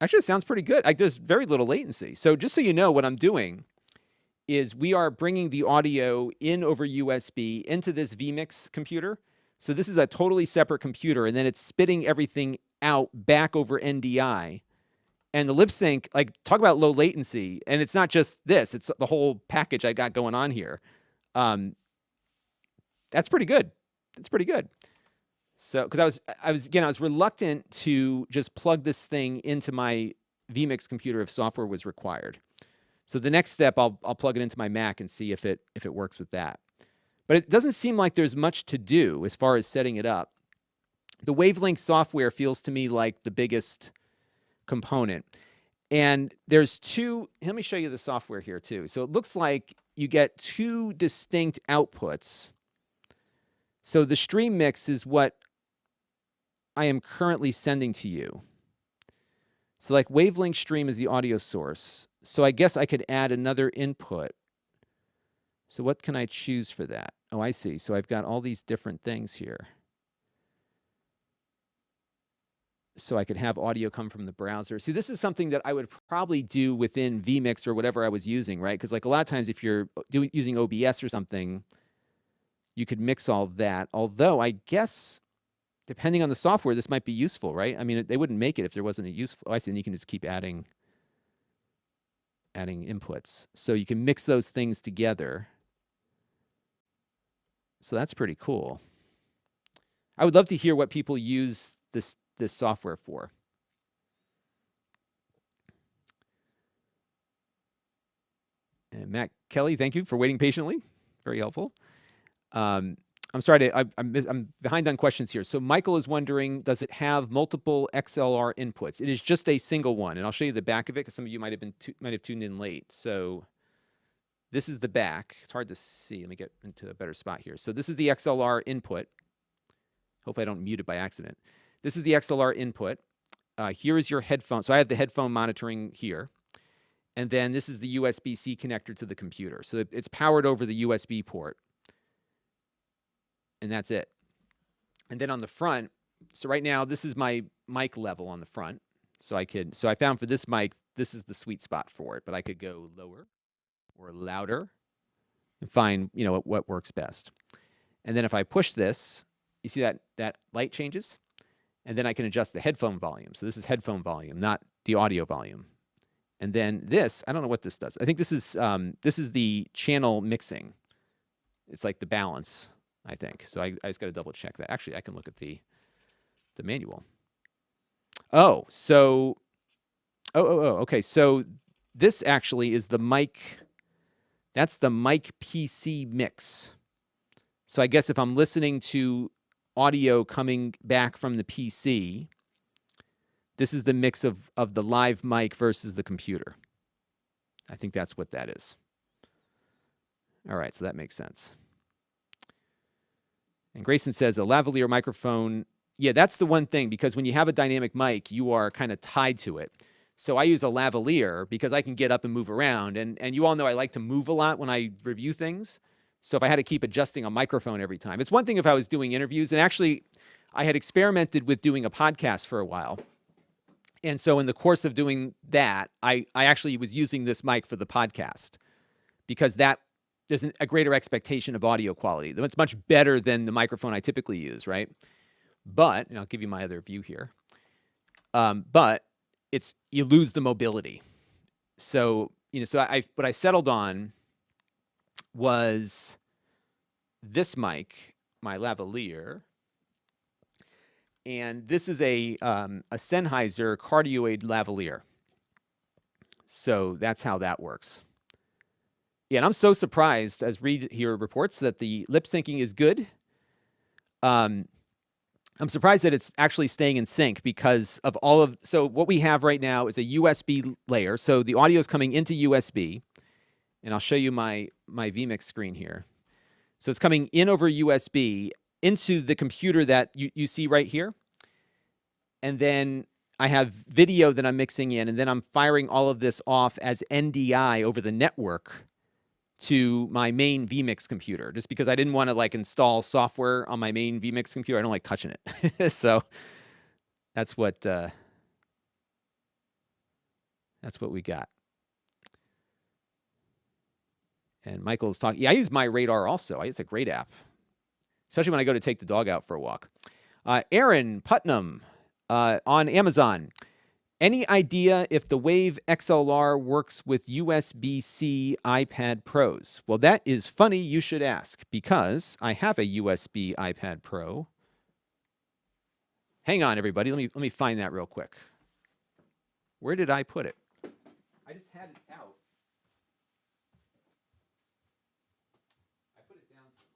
Actually, it sounds pretty good. There's very little latency. So just so you know, what I'm doing is we are bringing the audio in over USB into this vMix computer. So this is a totally separate computer, and then it's spitting everything out back over NDI. And the lip sync, like, talk about low latency. And it's not just this, it's the whole package I got going on here. That's pretty good. That's pretty good. So, because I was reluctant to just plug this thing into my vMix computer if software was required. So the next step, I'll plug it into my Mac and see if it works with that. But it doesn't seem like there's much to do as far as setting it up. The Wavelength software feels to me like the biggest component. And there's two, let me show you the software here too. So it looks like you get two distinct outputs. So the stream mix is what I am currently sending to you. So like Wavelength stream is the audio source. So I guess I could add another input. So what can I choose for that? Oh, I see. So I've got all these different things here. So I could have audio come from the browser. See, this is something that I would probably do within vMix or whatever I was using, right? Because like a lot of times if you're using OBS or something, you could mix all that. Although I guess depending on the software, this might be useful, right? I mean, they wouldn't make it if there wasn't a useful. I see, and you can just keep adding inputs. So you can mix those things together. So that's pretty cool. I would love to hear what people use this software for. And Matt Kelly, thank you for waiting patiently. Very helpful. I'm sorry, I'm behind on questions here. So Michael is wondering, does it have multiple XLR inputs? It is just a single one, and I'll show you the back of it because some of you might have tuned in late. So this is the back. It's hard to see. Let me get into a better spot here. So this is the XLR input. Hopefully I don't mute it by accident. This is the XLR input. Here is your headphone. So I have the headphone monitoring here. And then this is the USB-C connector to the computer. So it's powered over the USB port. And that's it. And then on the front, so right now this is my mic level on the front. So I found for this mic, this is the sweet spot for it, but I could go lower or louder and find, what works best. And then if I push this, you see that light changes? And then I can adjust the headphone volume. So this is headphone volume, not the audio volume. And then this, I don't know what this does. I think this is the channel mixing. It's like the balance, I think. So I just got to double check that. Actually, I can look at the manual. Oh, so, okay. So this actually is the mic. That's the mic PC mix. So I guess if I'm listening to audio coming back from the PC, this is the mix of the live mic versus the computer. I think that's what that is. All right, so that makes sense. And Grayson says a lavalier microphone. Yeah, that's the one thing, because when you have a dynamic mic, you are kind of tied to it. So I use a lavalier because I can get up and move around. And you all know I like to move a lot when I review things. So if I had to keep adjusting a microphone every time. It's one thing if I was doing interviews. And actually, I had experimented with doing a podcast for a while. And so in the course of doing that, I actually was using this mic for the podcast because there's a greater expectation of audio quality. It's much better than the microphone I typically use, right? But, and I'll give you my other view here, but you lose the mobility. So, what I settled on was this mic, my lavalier, And this is a Sennheiser cardioid lavalier. So that's how that works. Yeah, and I'm so surprised, as Reed here reports, that the lip syncing is good. I'm surprised that it's actually staying in sync because of all of, so what we have right now is a USB layer. So the audio is coming into USB, and I'll show you my vMix screen here. So it's coming in over USB into the computer that you see right here. And then I have video that I'm mixing in, and then I'm firing all of this off as NDI over the network to my main vMix computer, just because I didn't want to like install software on my main vMix computer. I don't like touching it. So that's what we got. And Michael's talking. Yeah, I use My Radar also. It's a great app, especially when I go to take the dog out for a walk. Aaron Putnam on Amazon. Any idea if the Wave XLR works with USB-C iPad Pros? Well, that is funny you should ask, because I have a USB iPad Pro. Hang on, everybody. Let me find that real quick. Where did I put it? I just had it out. I put it down somewhere.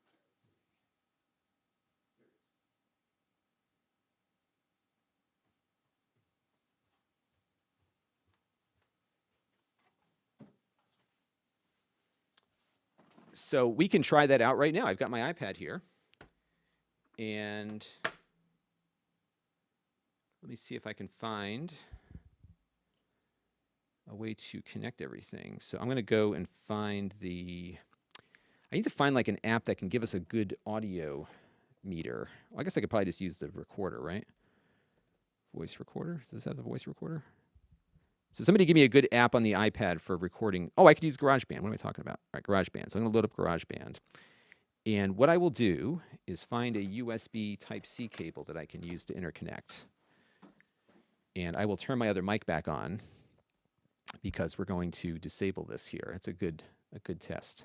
So we can try that out right now. I've got my iPad here. And let me see if I can find a way to connect everything. So I'm going to go and find I need to find like an app that can give us a good audio meter. Well, I guess I could probably just use the recorder, right? Voice recorder? Does this have the voice recorder? So somebody give me a good app on the iPad for recording. Oh, I could use GarageBand. What am I talking about? All right, GarageBand. So I'm going to load up GarageBand. And what I will do is find a USB Type-C cable that I can use to interconnect. And I will turn my other mic back on because we're going to disable this here. It's a good test.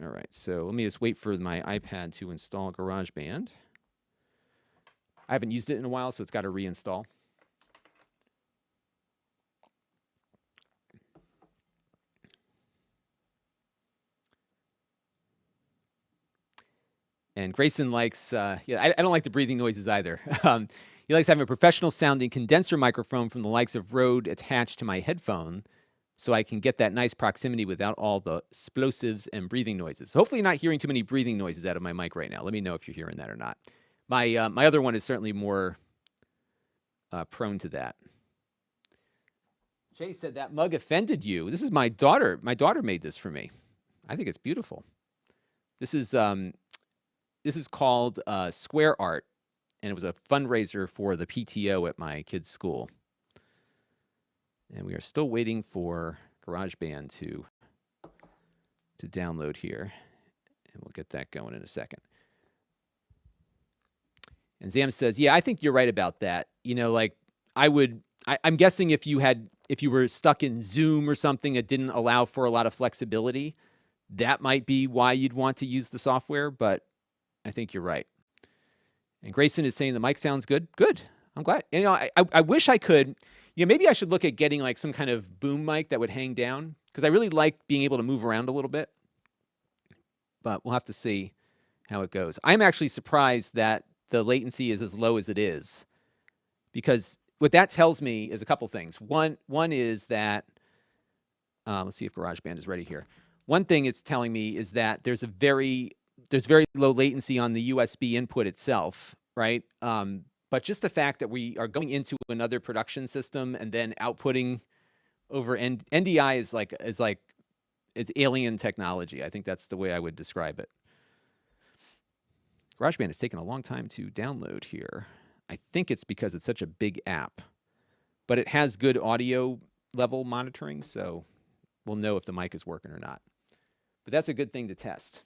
All right, so let me just wait for my iPad to install GarageBand. I haven't used it in a while, so it's got to reinstall. And Grayson likes, I don't like the breathing noises either. He likes having a professional sounding condenser microphone from the likes of Rode attached to my headphone so I can get that nice proximity without all the explosives and breathing noises. So hopefully you're not hearing too many breathing noises out of my mic right now. Let me know if you're hearing that or not. My other one is certainly more prone to that. Jay said that mug offended you. This is my daughter. My daughter made this for me. I think it's beautiful. This is called Square Art, and it was a fundraiser for the PTO at my kid's school. And we are still waiting for GarageBand to download here, and we'll get that going in a second. And Zam says, yeah, I think you're right about that. You know, like I'm guessing if you were stuck in Zoom or something that didn't allow for a lot of flexibility, that might be why you'd want to use the software, but I think you're right. And Grayson is saying the mic sounds good. Good. I'm glad. You know, I wish I could, maybe I should look at getting like some kind of boom mic that would hang down, because I really like being able to move around a little bit. But we'll have to see how it goes. I'm actually surprised that the latency is as low as it is, because what that tells me is a couple things. One is that, let's see if GarageBand is ready here. One thing it's telling me is that there's very low latency on the USB input itself, right? But just the fact that we are going into another production system and then outputting over NDI is alien technology. I think that's the way I would describe it. GarageBand has taken a long time to download here. I think it's because it's such a big app, but it has good audio level monitoring, so we'll know if the mic is working or not. But that's a good thing to test.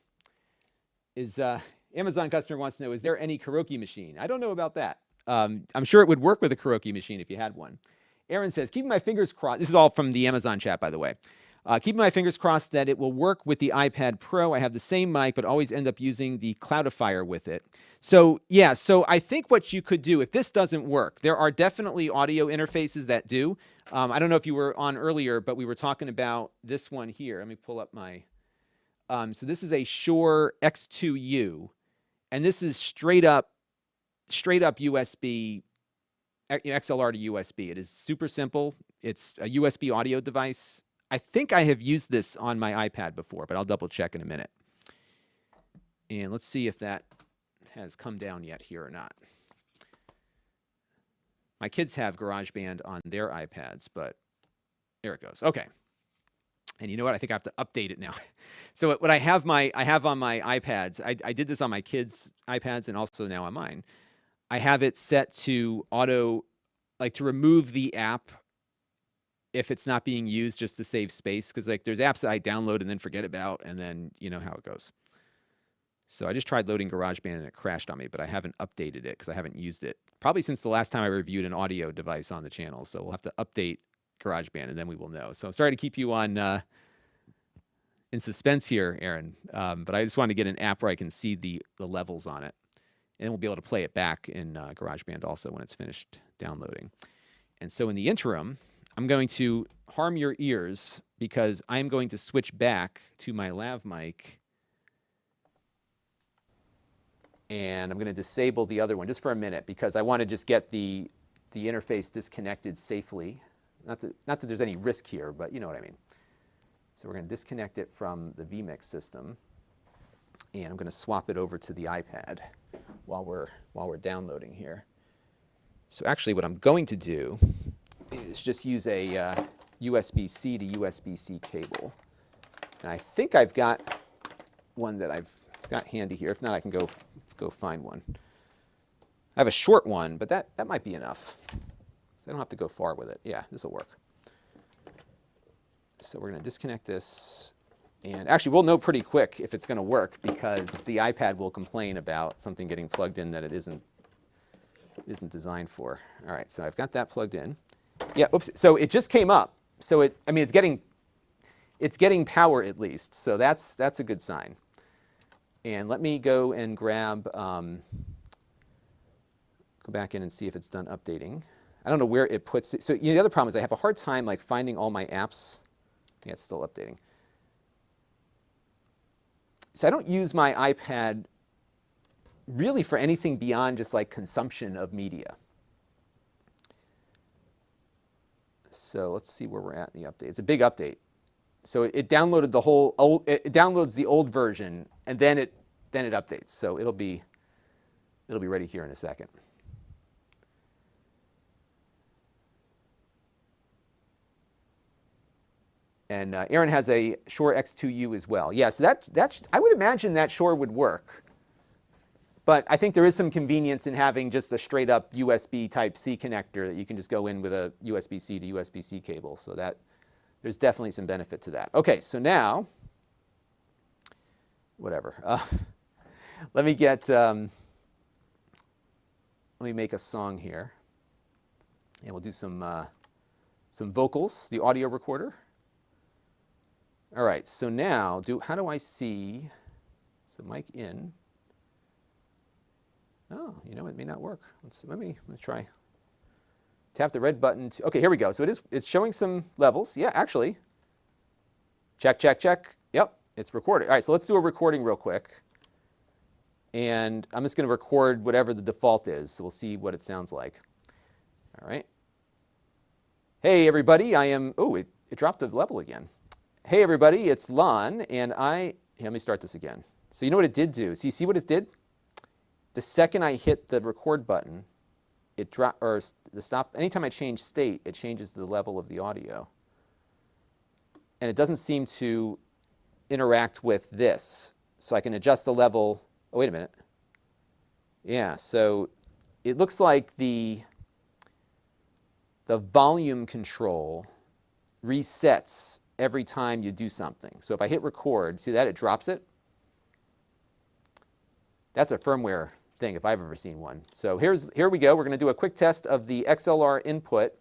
Amazon customer wants to know, is there any karaoke machine? I don't know about that. I'm sure it would work with a karaoke machine if you had one. Aaron says, keeping my fingers crossed. This is all from the Amazon chat, by the way. Keeping my fingers crossed that it will work with the iPad Pro. I have the same mic, but always end up using the Cloudifier with it. So yeah, so I think what you could do, if this doesn't work, there are definitely audio interfaces that do. I don't know if you were on earlier, but we were talking about this one here. Let me pull up my, so this is a Shure X2U, and this is straight up USB, XLR to USB. It is super simple. It's a USB audio device. I think I have used this on my iPad before, but I'll double check in a minute. And let's see if that has come down yet here or not. My kids have GarageBand on their iPads, but there it goes. Okay. And you know what? I think I have to update it now. So what I have on my iPads, I did this on my kids' iPads and also now on mine. I have it set to auto, like to remove the app if it's not being used, just to save space, because like there's apps that I download and then forget about, and then you know how it goes. So I just tried loading GarageBand and it crashed on me, but I haven't updated it because I haven't used it probably since the last time I reviewed an audio device on the channel. So we'll have to update GarageBand and then we will know. So sorry to keep you on in suspense here, Aaron, but I just wanted to get an app where I can see the levels on it, and then we'll be able to play it back in GarageBand also when it's finished downloading. And so in the interim, I'm going to harm your ears because I'm going to switch back to my lav mic, and I'm going to disable the other one just for a minute because I want to just get the interface disconnected safely. Not that there's any risk here, but you know what I mean. So we're going to disconnect it from the vMix system, and I'm going to swap it over to the iPad while we're downloading here. So actually what I'm going to do is just use a USB-C to USB-C cable. And I think I've got one that I've got handy here. If not, I can go find one. I have a short one, but that might be enough. So I don't have to go far with it. Yeah, this will work. So we're going to disconnect this. And actually, we'll know pretty quick if it's going to work because the iPad will complain about something getting plugged in that it isn't designed for. All right, so I've got that plugged in. Yeah, oops. So it just came up. So it's getting power at least. So that's a good sign. And let me go and grab, go back in and see if it's done updating. I don't know where it puts it. So the other problem is I have a hard time like finding all my apps. Yeah, it's still updating. So I don't use my iPad really for anything beyond just like consumption of media. So let's see where we're at in the update. It's a big update. So it downloaded the whole it downloads the old version and then it updates. So it'll be ready here in a second. And Aaron has a Shure X2U as well. Yeah, so I would imagine that Shure would work. But I think there is some convenience in having just a straight up USB Type-C connector that you can just go in with a USB-C to USB-C cable. So that there's definitely some benefit to that. Okay, so now, whatever. Let me make a song here, and we'll do some vocals, the audio recorder. All right, so now how do I see? So mic in. Oh, you know, it may not work. Let me try. Tap the red button. Okay, here we go. So it's showing some levels. Yeah, actually. Check, check, check. Yep, it's recorded. All right, so let's do a recording real quick. And I'm just going to record whatever the default is. So we'll see what it sounds like. All right. Hey, everybody. It dropped the level again. Hey, everybody. It's Lon. And let me start this again. So you know what it did do? So you see what it did? The second I hit the record button, it dropped, or the stop. Anytime I change state, it changes the level of the audio. And it doesn't seem to interact with this. So I can adjust the level. Oh, wait a minute. Yeah, so it looks like the volume control resets every time you do something. So if I hit record, see that? It drops it. That's a firmware thing if I've ever seen one. So here we go. We're going to do a quick test of the XLR input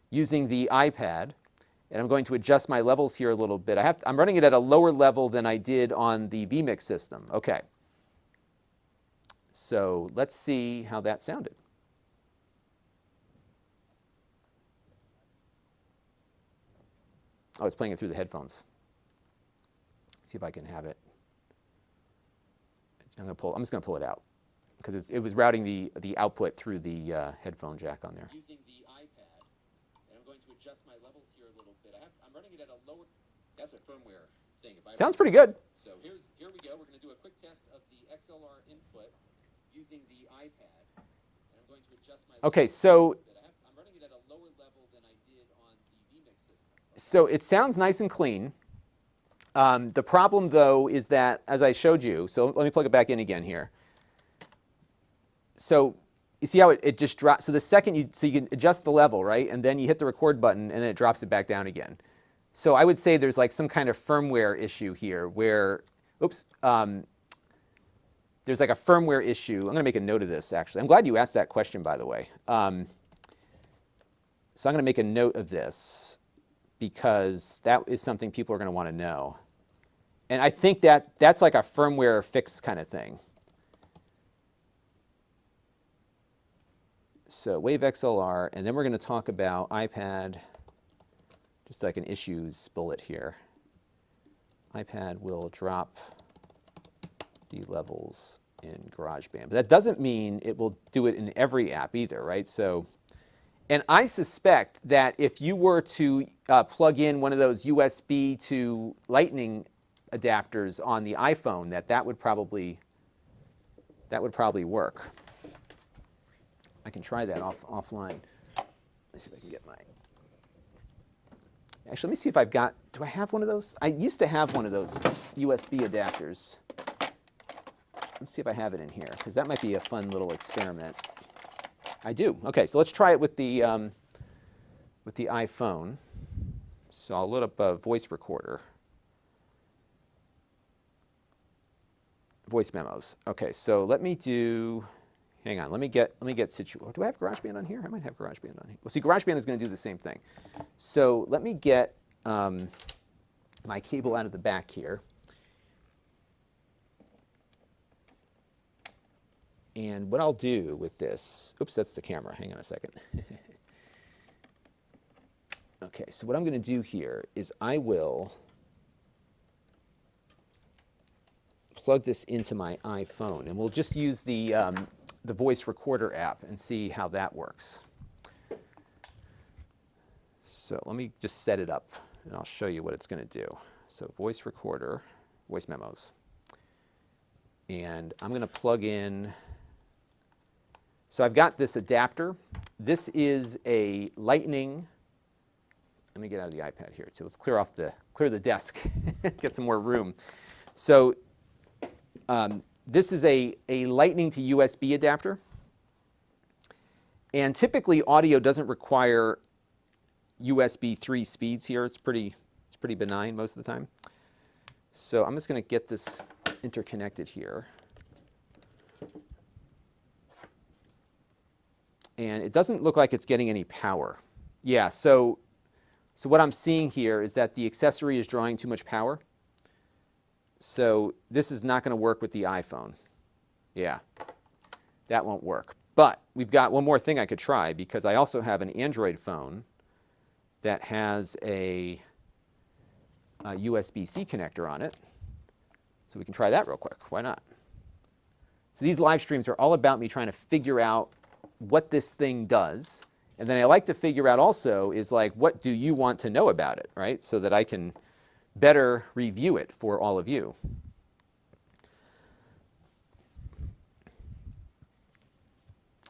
using the iPad. And I'm going to adjust my levels here a little bit. I'm running it at a lower level than I did on the vMix system. Okay. So let's see how that sounded. Oh, it's playing it through the headphones. Let's see if I can have it. I'm just going to pull it out because it was routing the output through the headphone jack on there. Using the iPad, and I'm going to adjust my levels here a little bit. I'm running it at a lower. That's a firmware thing. Sounds pretty good. So here we go. We're going to do a quick test of the XLR input using the iPad, and I'm going to adjust my. Okay, so. I'm running it at a lower level than I did on the vMix system. So it sounds nice and clean. The problem, though, is that, as I showed you, so let me plug it back in again here. So you see how it just drops. So the second you can adjust the level, right? And then you hit the record button, and then it drops it back down again. So I would say there's like some kind of firmware issue here where, oops, there's like a firmware issue. I'm going to make a note of this, actually. I'm glad you asked that question, by the way. So I'm going to make a note of this because that is something people are going to want to know. And I think that's like a firmware fix kind of thing. So Wave XLR, and then we're going to talk about iPad, just like an issues bullet here. iPad will drop the levels in GarageBand. But that doesn't mean it will do it in every app either, right? So, and I suspect that if you were to plug in one of those USB to Lightning adapters on the iPhone, that would probably work. I can try that offline. Let's see if I can get my. Actually, let me see if I've got. Do I have one of those? I used to have one of those USB adapters. Let's see if I have it in here, because that might be a fun little experiment. I do. Okay, so let's try it with the iPhone. So I'll load up a voice recorder. Voice memos. Okay, so let me do. Hang on. Let me get situated. Do I have GarageBand on here? I might have GarageBand on here. Well, see, GarageBand is going to do the same thing. So let me get my cable out of the back here. And what I'll do with this, oops, that's the camera. Hang on a second. Okay, so what I'm going to do here is I will plug this into my iPhone, and we'll just use the voice recorder app and see how that works. So let me just set it up, and I'll show you what it's going to do. So voice recorder, voice memos. And I'm going to plug in. So I've got this adapter. This is a Lightning. Let me get out of the iPad here too. Let's clear the desk, get some more room. So this is a Lightning to USB adapter. And typically audio doesn't require USB 3 speeds here. It's pretty benign most of the time. So I'm just going to get this interconnected here. And it doesn't look like it's getting any power. Yeah, so what I'm seeing here is that the accessory is drawing too much power. So this is not going to work with the iPhone. Yeah, that won't work. But we've got one more thing I could try, because I also have an Android phone that has a USB-C connector on it. So we can try that real quick. Why not? So these live streams are all about me trying to figure out what this thing does. And then I like to figure out also is like, what do you want to know about it, right? So that I can better review it for all of you.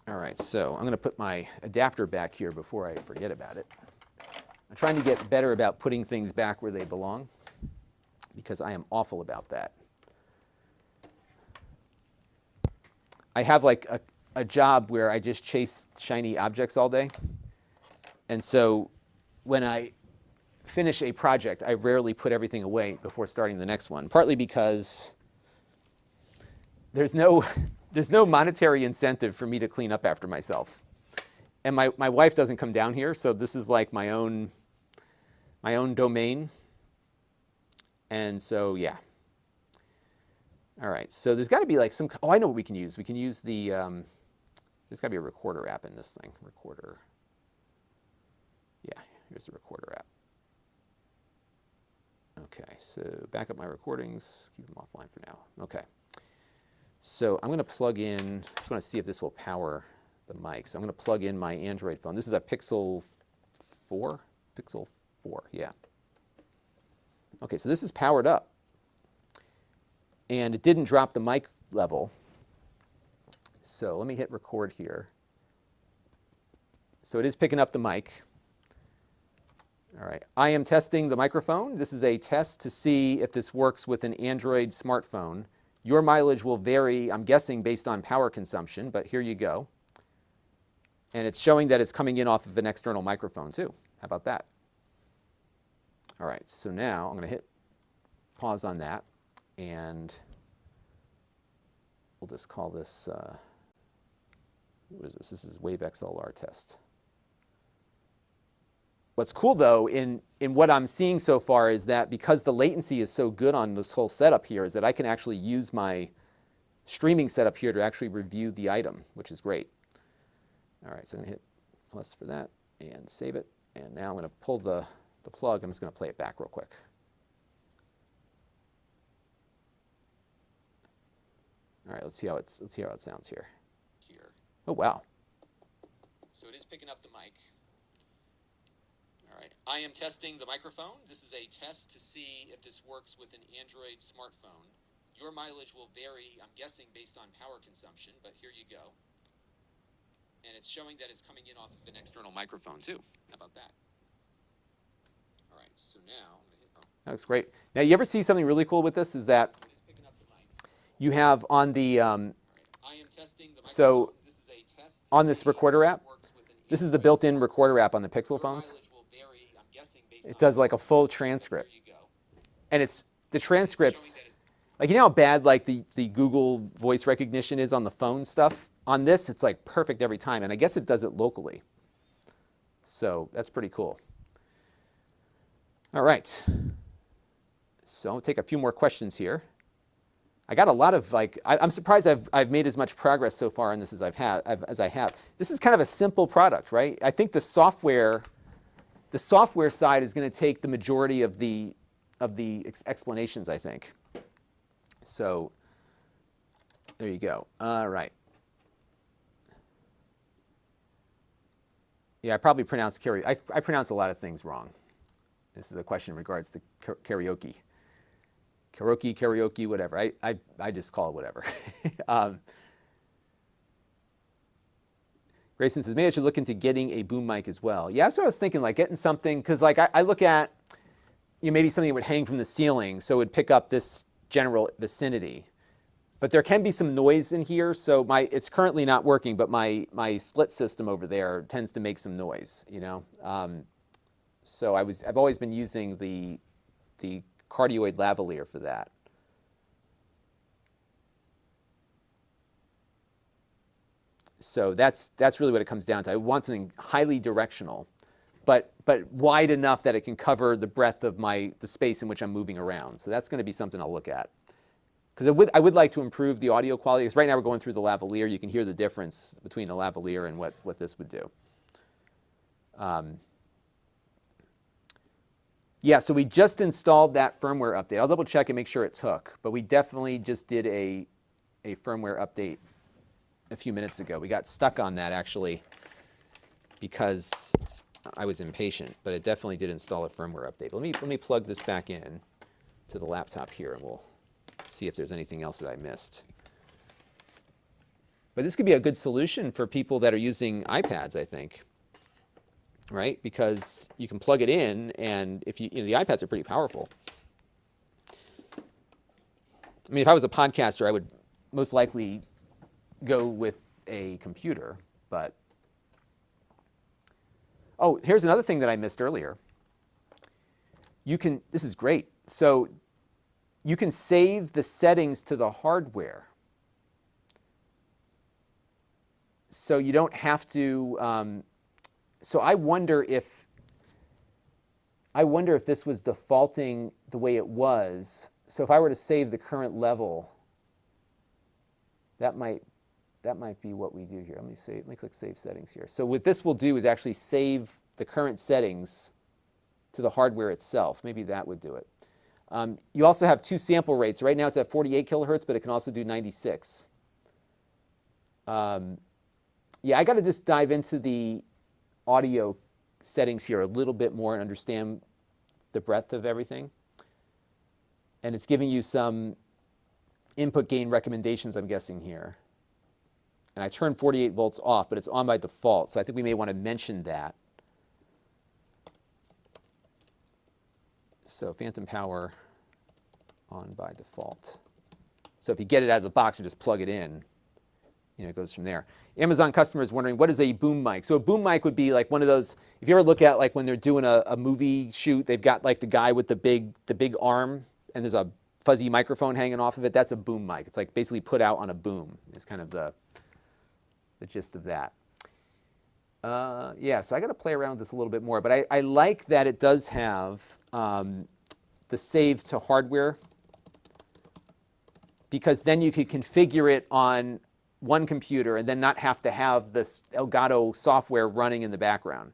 All right, so I'm going to put my adapter back here before I forget about it. I'm trying to get better about putting things back where they belong, because I am awful about that. I have like a job where I just chase shiny objects all day. And so when I finish a project, I rarely put everything away before starting the next one, partly because there's no monetary incentive for me to clean up after myself. And my wife doesn't come down here, so this is like my own my own domain. And so, yeah. All right, so there's got to be like some, oh, I know what we can use. We can use the, there's got to be a recorder app in this thing. Recorder. Yeah, here's the recorder app. Okay, so back up my recordings, keep them offline for now. Okay, so I'm going to plug in, I just want to see if this will power the mic. So I'm going to plug in my Android phone. This is a Pixel 4? Pixel 4, yeah. Okay, so this is powered up. And it didn't drop the mic level. So let me hit record here. So it is picking up the mic. All right, I am testing the microphone. This is a test to see if this works with an Android smartphone. Your mileage will vary, I'm guessing, based on power consumption, but here you go. And it's showing that it's coming in off of an external microphone too. How about that? All right, so now I'm going to hit pause on that, and we'll just call this, what is this? This is Wave XLR test. What's cool though in what I'm seeing so far is that because the latency is so good on this whole setup here is that I can actually use my streaming setup here to actually review the item, which is great. All right, so I'm going to hit plus for that and save it. And now I'm going to pull the plug. I'm just going to play it back real quick. All right, let's see how it sounds here. Oh, wow. So it is picking up the mic. All right, I am testing the microphone. This is a test to see if this works with an Android smartphone. Your mileage will vary, I'm guessing, based on power consumption, but here you go. And it's showing that it's coming in off of an external microphone too. How about that? All right, so now I'm going to hit, oh. That looks great. Now, you ever see something really cool with this is that you have on the, so on this recorder app, this is the built-in recorder app on the Pixel phones. It does like a full transcript. And it's, the transcripts, like you know how bad like the Google voice recognition is on the phone stuff? On this, it's like perfect every time. And I guess it does it locally. So that's pretty cool. All right. So I'll take a few more questions here. I got a lot of like, I'm surprised I've made as much progress so far on this as I have. This is kind of a simple product, right? I think the software side is going to take the majority of the explanations, I think. So there you go. All right. Yeah, I probably pronounced karaoke. I pronounce a lot of things wrong. This is a question in regards to karaoke. Karaoke, whatever. I just call it whatever. Grayson says, maybe I should look into getting a boom mic as well. Yeah, that's what I was thinking, like getting something, because like I look at, you know, maybe something that would hang from the ceiling, so it would pick up this general vicinity. But there can be some noise in here, so it's currently not working, but my split system over there tends to make some noise, you know. So I've always been using the cardioid lavalier for that. So that's really what it comes down to. I want something highly directional, but wide enough that it can cover the breadth of the space in which I'm moving around. So that's going to be something I'll look at. Because I would like to improve the audio quality. Because right now we're going through the lavalier. You can hear the difference between the lavalier and what this would do. Yeah, so we just installed that firmware update. I'll double check and make sure it took. But we definitely just did a firmware update a few minutes ago. We got stuck on that actually because I was impatient. But it definitely did install a firmware update. Let me plug this back in to the laptop here and we'll see if there's anything else that I missed. But this could be a good solution for people that are using iPads, I think. Right? Because you can plug it in, and if you know, the iPads are pretty powerful. I mean, if I was a podcaster, I would most likely go with a computer, but oh, here's another thing that I missed earlier. This is great. So you can save the settings to the hardware. So you don't have to, so I wonder if I wonder if this was defaulting the way it was. So if I were to save the current level, that might be what we do here. Let me click Save Settings here. So what this will do is actually save the current settings to the hardware itself. Maybe that would do it. You also have two sample rates. Right now it's at 48 kilohertz, but it can also do 96. Yeah, I got to just dive into the audio settings here a little bit more and understand the breadth of everything. And it's giving you some input gain recommendations, I'm guessing, here. And I turned 48 volts off, but it's on by default, so I think we may want to mention that. So phantom power on by default. So if you get it out of the box and just plug it in, it goes from there. Amazon customer is wondering, what is a boom mic? So a boom mic would be like one of those, if you ever look at like when they're doing a movie shoot, they've got like the guy with the big arm, and there's a fuzzy microphone hanging off of it. That's a boom mic. It's like basically put out on a boom. It's kind of the gist of that. Yeah, so I got to play around with this a little bit more, but I like that it does have the save to hardware, because then you could configure it on one computer and then not have to have this Elgato software running in the background.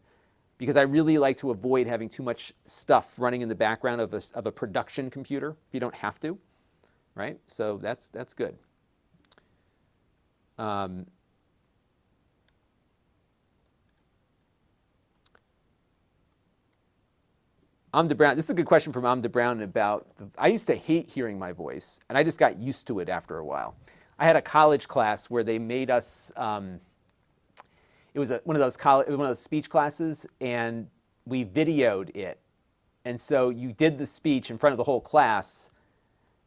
Because I really like to avoid having too much stuff running in the background of a production computer if you don't have to, right? So that's good. Amda Brown, this is a good question from Amda Brown about, I used to hate hearing my voice, and I just got used to it after a while. I had a college class where they made us, it was one of those speech classes, and we videoed it. And so you did the speech in front of the whole class,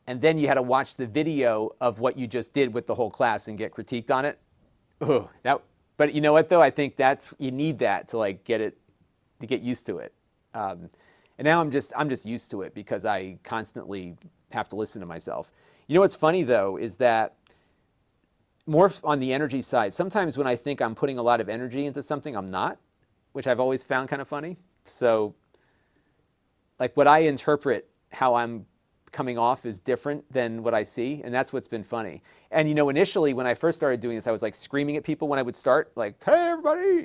and then you had to watch the video of what you just did with the whole class and get critiqued on it. Ooh, but you know what though? I think you need that to like get used to it. And now I'm just used to it because I constantly have to listen to myself. You know what's funny though is that more on the energy side, sometimes when I think I'm putting a lot of energy into something, I'm not, which I've always found kind of funny. So like what I interpret how I'm coming off is different than what I see, and that's what's been funny. And initially when I first started doing this, I was like screaming at people when I would start, like, hey everybody,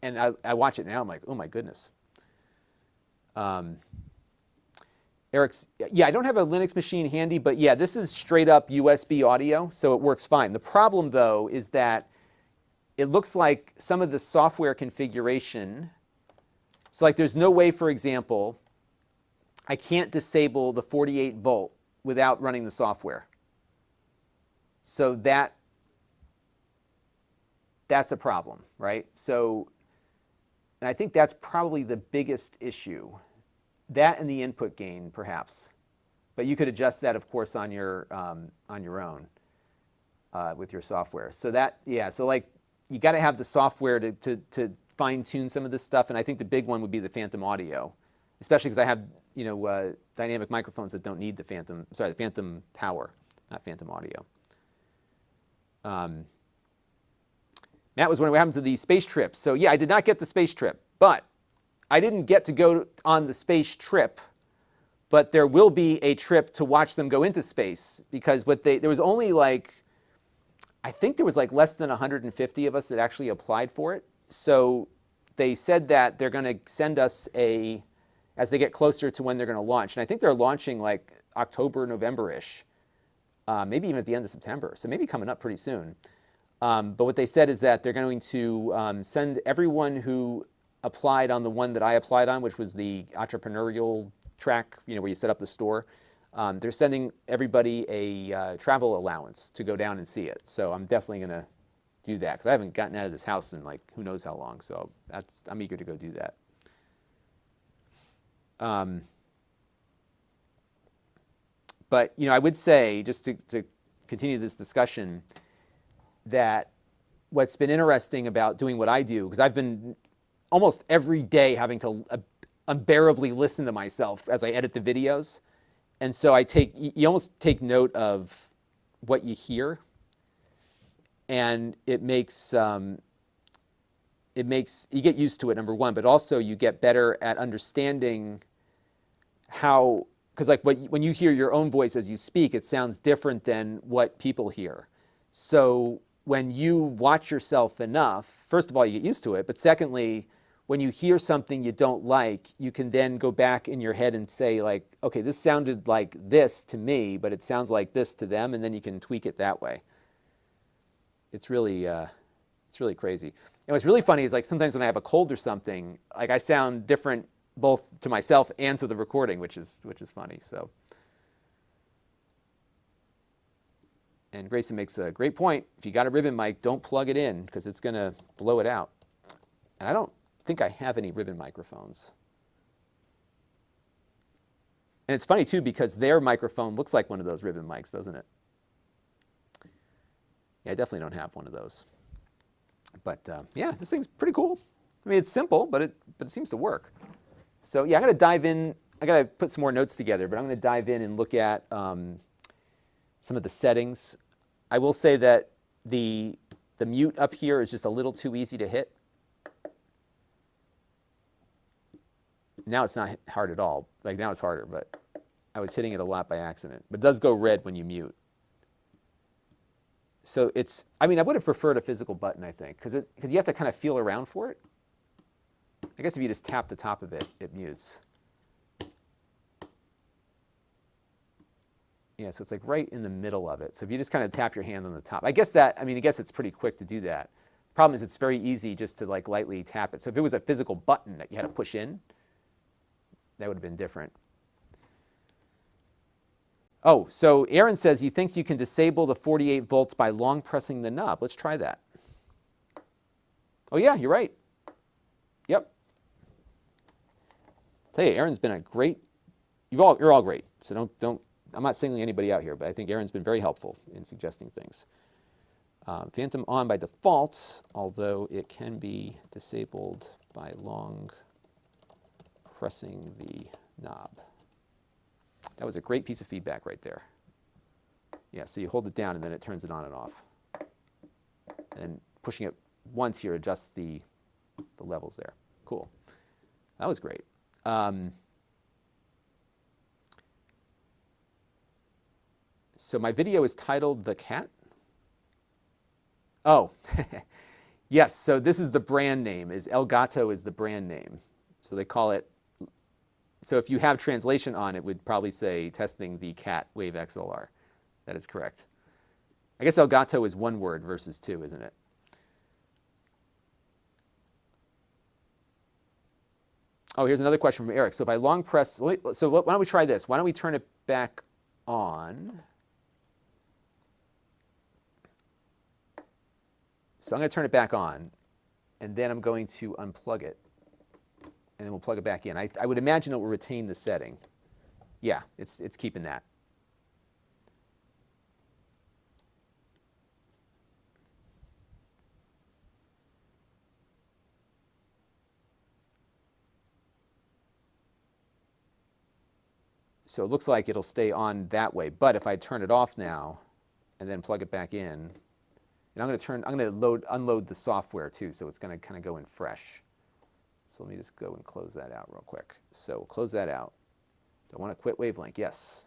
and I watch it now, I'm like, oh my goodness. Eric's, yeah, I don't have a Linux machine handy, but yeah, this is straight up USB audio, so it works fine. The problem though is that it looks like some of the software configuration, so like there's no way, for example, I can't disable the 48 volt without running the software. So that's a problem, right? So, and I think that's probably the biggest issue. That and the input gain, perhaps. But you could adjust that, of course, on your own with your software. So that, yeah, so like you got to have the software to fine-tune some of this stuff, and I think the big one would be the phantom audio, especially because I have dynamic microphones that don't need the phantom power, not phantom audio. Matt was wondering what happened to the space trip. So yeah, I did not get the space trip, but I didn't get to go on the space trip, but there will be a trip to watch them go into space, because there was only like, I think there was like less than 150 of us that actually applied for it. So they said that they're going to send us as they get closer to when they're going to launch. And I think they're launching like October, November-ish, maybe even at the end of September. So maybe coming up pretty soon. But what they said is that they're going to send everyone who applied on the one that I applied on, which was the entrepreneurial track, where you set up the store. They're sending everybody a travel allowance to go down and see it. So I'm definitely going to do that, because I haven't gotten out of this house in like who knows how long. So I'm eager to go do that. But I would say, just to continue this discussion, that what's been interesting about doing what I do, because I've been almost every day having to unbearably listen to myself as I edit the videos. And so you almost take note of what you hear, and it makes, you get used to it, number one, but also you get better at understanding how, because like when you hear your own voice as you speak, it sounds different than what people hear. So when you watch yourself enough, first of all, you get used to it, but secondly, when you hear something you don't like, you can then go back in your head and say like, okay, this sounded like this to me, but it sounds like this to them, and then you can tweak it that way. It's really crazy. And what's really funny is like sometimes when I have a cold or something, like I sound different both to myself and to the recording, which is funny. So, and Grayson makes a great point. If you got a ribbon mic, don't plug it in because it's going to blow it out. And I don't think I have any ribbon microphones. And it's funny too because their microphone looks like one of those ribbon mics, doesn't it? Yeah, I definitely don't have one of those. But yeah, this thing's pretty cool. I mean, it's simple, but it seems to work. So yeah, I got to dive in. I got to put some more notes together, but I'm going to dive in and look at some of the settings. I will say that the mute up here is just a little too easy to hit. Now it's not hard at all. Like now it's harder, but I was hitting it a lot by accident. But it does go red when you mute. So it's, I mean, I would have preferred a physical button, I think, because you have to kind of feel around for it. I guess if you just tap the top of it, it mutes. Yeah, so it's like right in the middle of it. So if you just kind of tap your hand on the top, I guess it's pretty quick to do that. Problem is it's very easy just to like lightly tap it. So if it was a physical button that you had to push in, that would have been different. Oh, so Aaron says he thinks you can disable the 48 volts by long pressing the knob. Let's try that. Oh yeah, you're right. Yep. Tell you, Aaron's been a great, you're all great. So don't, I'm not singling anybody out here, but I think Aaron's been very helpful in suggesting things. Phantom on by default, although it can be disabled by long pressing the knob. That was a great piece of feedback right there. Yeah, so you hold it down and then it turns it on and off. And pushing it once here adjusts the levels there. Cool. That was great. So my video is titled The Cat. Oh, yes, so this is the brand name, El Gato is the brand name. So they call it, so if you have translation on, it would probably say testing the cat Wave XLR. That is correct. I guess El Gato is one word versus two, isn't it? Oh, here's another question from Eric. So if I long press, so why don't we try this? Why don't we turn it back on? So I'm going to turn it back on, and then I'm going to unplug it, and then we'll plug it back in. I would imagine it will retain the setting. Yeah, it's keeping that. So it looks like it'll stay on that way, but if I turn it off now and then plug it back in, and I'm going to unload the software too, so it's going to kind of go in fresh. So let me just go and close that out real quick. So we'll close that out. Do I want to quit Wavelink? Yes.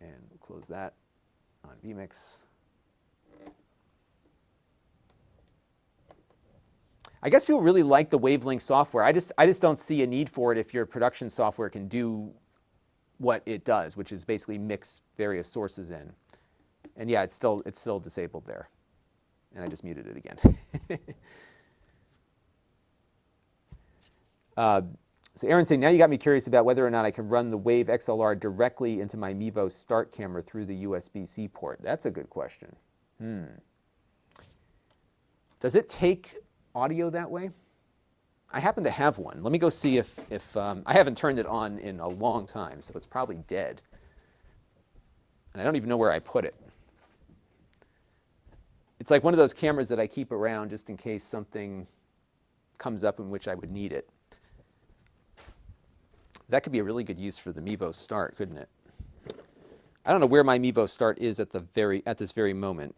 And we'll close that on vMix. I guess people really like the Wavelink software. I just don't see a need for it if your production software can do what it does, which is basically mix various sources in. And yeah, it's still disabled there. And I just muted it again. So Aaron's saying, now you got me curious about whether or not I can run the Wave XLR directly into my Mevo Start camera through the USB-C port. That's a good question. Does it take audio that way? I happen to have one. Let me go see if I haven't turned it on in a long time, so it's probably dead. And I don't even know where I put it. It's like one of those cameras that I keep around just in case something comes up in which I would need it. That could be a really good use for the Mevo Start, couldn't it? I don't know where my Mevo Start is at this very moment.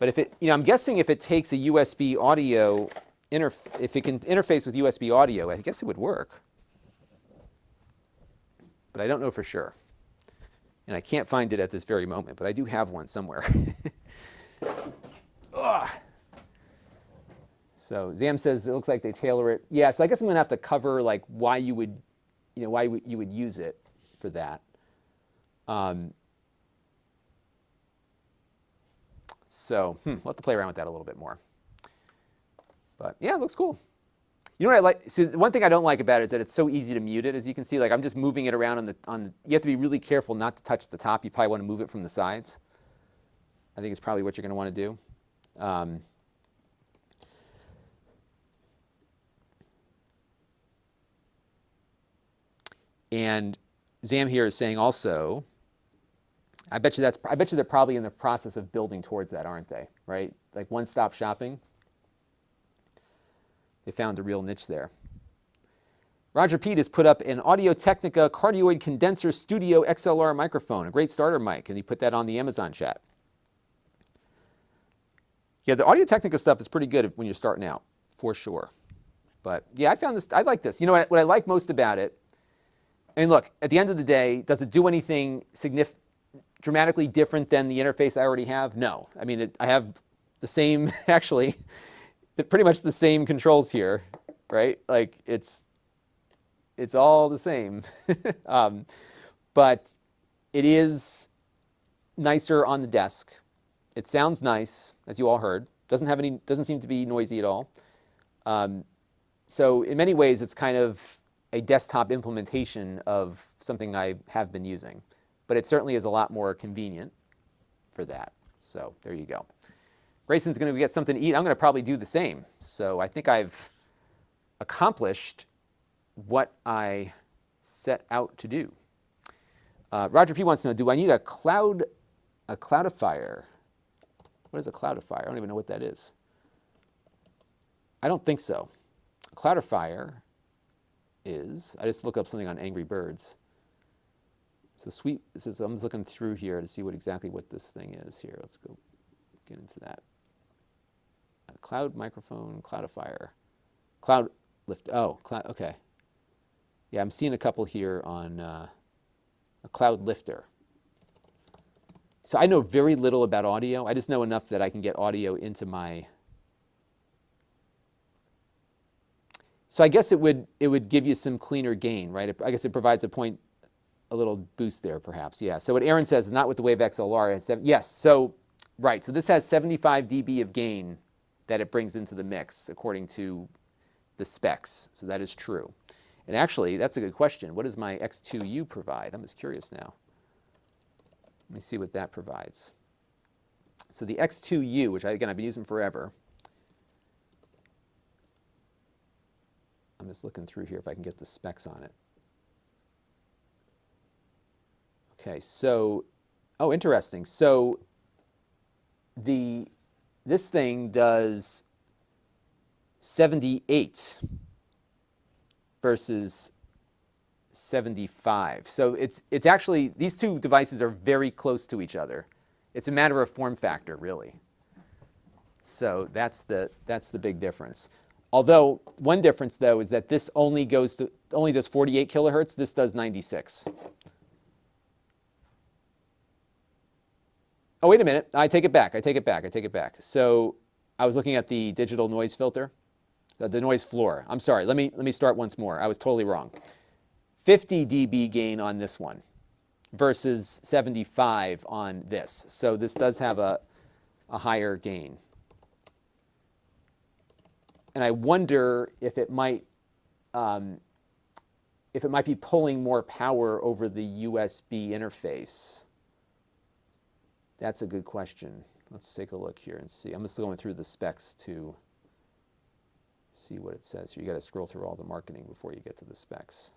But if it, I'm guessing if it takes a USB audio, if it can interface with USB audio, I guess it would work. But I don't know for sure. And I can't find it at this very moment, but I do have one somewhere. So Zam says it looks like they tailor it. Yeah, so I guess I'm going to have to cover like why you would, why you would use it for that. So we'll have to play around with that a little bit more. But yeah, it looks cool. You know what I like? So one thing I don't like about it is that it's so easy to mute it. As you can see, like I'm just moving it around on the. You have to be really careful not to touch the top. You probably want to move it from the sides. I think it's probably what you're going to want to do. And Zam here is saying also, I bet you they're probably in the process of building towards that, aren't they? Right? Like one-stop shopping. They found a real niche there. Roger Pete has put up an Audio-Technica Cardioid Condenser Studio XLR microphone, a great starter mic, and he put that on the Amazon chat. Yeah, the Audio-Technica stuff is pretty good when you're starting out, for sure. But yeah, I found this, I like this. You know what I like most about it, and look, at the end of the day, does it do anything dramatically different than the interface I already have? No. I mean, I have the same, actually, pretty much the same controls here, right? Like it's all the same. But it is nicer on the desk. It sounds nice, as you all heard. Doesn't seem to be noisy at all. So in many ways, it's kind of a desktop implementation of something I have been using. But it certainly is a lot more convenient for that. So there you go. Grayson's going to get something to eat. I'm going to probably do the same. So I think I've accomplished what I set out to do. Roger P wants to know, do I need a cloudifier? What is a cloudifier? I don't even know what that is. I don't think so. A cloudifier is, I just looked up something on Angry Birds. So I'm just looking through here to see exactly what this thing is here. Let's go get into that. A cloud microphone, cloudifier, cloud lift. Oh, okay. Yeah, I'm seeing a couple here on a cloud lifter. So I know very little about audio. I just know enough that I can get audio into my. So I guess it would give you some cleaner gain, right? I guess it provides a little boost there, perhaps. Yeah. So what Aaron says is not with the Wave XLR. It has yes. So right. So this has 75 dB of gain that it brings into the mix, according to the specs. So that is true. And actually, that's a good question. What does my X2U provide? I'm just curious now. Let me see what that provides. So the X2U, which I've been using forever. I'm just looking through here if I can get the specs on it. Okay, so, oh, interesting. So this thing does 78 versus 75. So it's actually, these two devices are very close to each other. It's a matter of form factor, really. So that's the big difference. Although one difference though is that this only does 48 kilohertz. This does 96. Oh, wait a minute. I take it back. So I was looking at the digital noise filter, the noise floor. I'm sorry. Let me start once more. I was totally wrong. 50 dB gain on this one versus 75 on this. So this does have a higher gain. And I wonder if it might be pulling more power over the USB interface. That's a good question. Let's take a look here and see. I'm just going through the specs to see what it says here. You got to scroll through all the marketing before you get to the specs.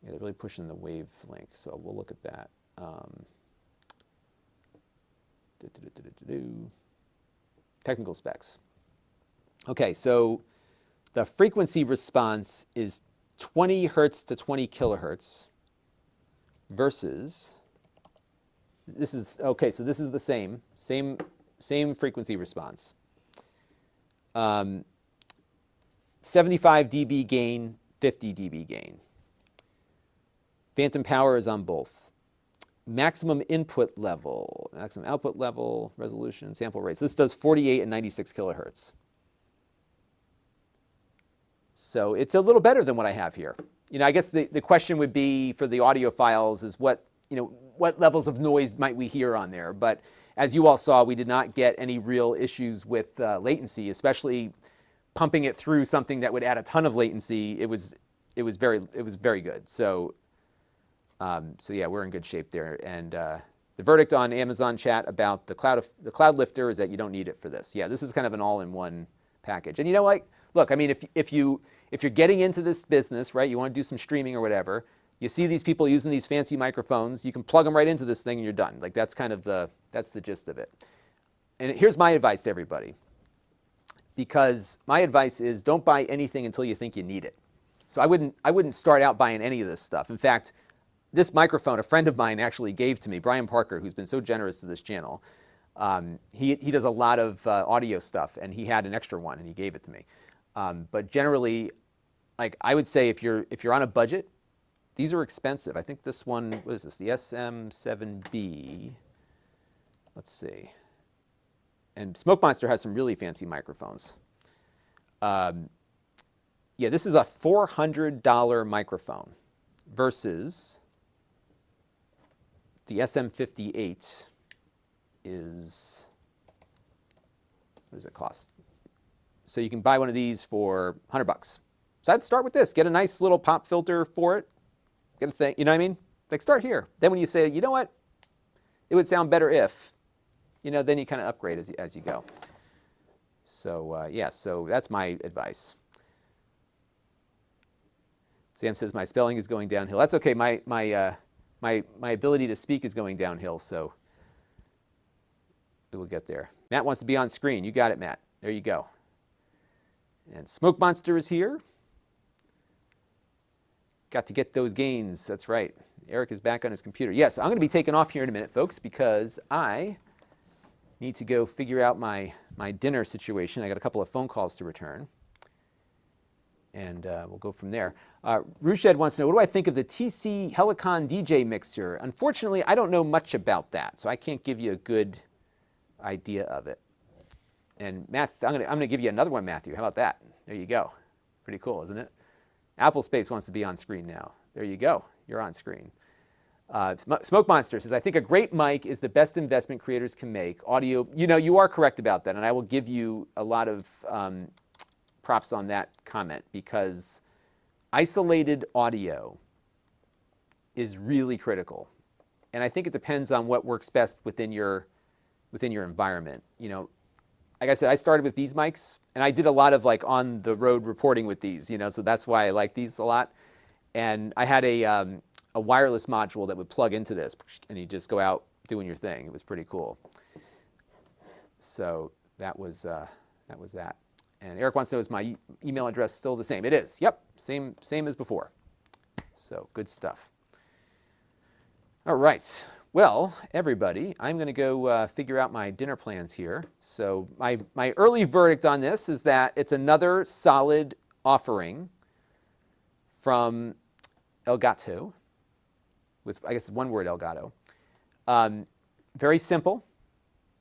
Yeah, they're really pushing the wave link, so we'll look at that. Technical specs. Okay, so the frequency response is 20 hertz to 20 kilohertz versus, this is, okay, so this is the same same frequency response. 75 dB gain, 50 dB gain. Phantom power is on both. Maximum input level, maximum output level, resolution, sample rates. This does 48 and 96 kilohertz. So it's a little better than what I have here. I guess the question would be for the audiophiles is what levels of noise might we hear on there? But as you all saw, we did not get any real issues with latency, especially pumping it through something that would add a ton of latency. It was very good. So yeah, we're in good shape there. And the verdict on Amazon chat about the cloud lifter is that you don't need it for this. Yeah, this is kind of an all-in-one package. And look, I mean, if you're getting into this business, right, you want to do some streaming or whatever, you see these people using these fancy microphones, you can plug them right into this thing and you're done. Like that's kind of that's the gist of it. And here's my advice to everybody. Because my advice is don't buy anything until you think you need it. So I wouldn't start out buying any of this stuff. In fact, this microphone a friend of mine actually gave to me, Brian Parker, who's been so generous to this channel. He does a lot of audio stuff, and he had an extra one, and he gave it to me. But generally, like I would say, if you're on a budget, these are expensive. I think this one, what is this? The SM7B. Let's see. And Smoke Monster has some really fancy microphones. Yeah, this is a $400 microphone versus the SM58 is, what does it cost? So you can buy one of these for $100. So I'd start with this. Get a nice little pop filter for it. Get a thing, you know what I mean? Like start here. Then when you say, you know what? It would sound better if, then you kind of upgrade as you go. So yeah, so that's my advice. Sam says my spelling is going downhill. That's okay. My ability to speak is going downhill, so we will get there. Matt wants to be on screen. You got it, Matt. There you go. And Smoke Monster is here. Got to get those gains. That's right. Eric is back on his computer. Yes, I'm going to be taking off here in a minute, folks, because I need to go figure out my dinner situation. I got a couple of phone calls to return. And we'll go from there. Rushed wants to know, what do I think of the TC Helicon DJ mixer? Unfortunately, I don't know much about that, so I can't give you a good idea of it. And Matt, I'm gonna give you another one, Matthew. How about that? There you go. Pretty cool, isn't it? Apple Space wants to be on screen now. There you go. You're on screen. Smoke Monster says, I think a great mic is the best investment creators can make. Audio, you are correct about that, and I will give you a lot of props on that comment, because isolated audio is really critical. And I think it depends on what works best within your environment. Like I said, I started with these mics, and I did a lot of like on the road reporting with these, so that's why I like these a lot. And I had a wireless module that would plug into this, and you just go out doing your thing. It was pretty cool. So that was that. And Eric wants to know, is my email address still the same? It is. Yep, same as before. So good stuff. All right. Well, everybody, I'm going to go figure out my dinner plans here. So my early verdict on this is that it's another solid offering from El Gato, with, I guess, one word, El Gato. Very simple.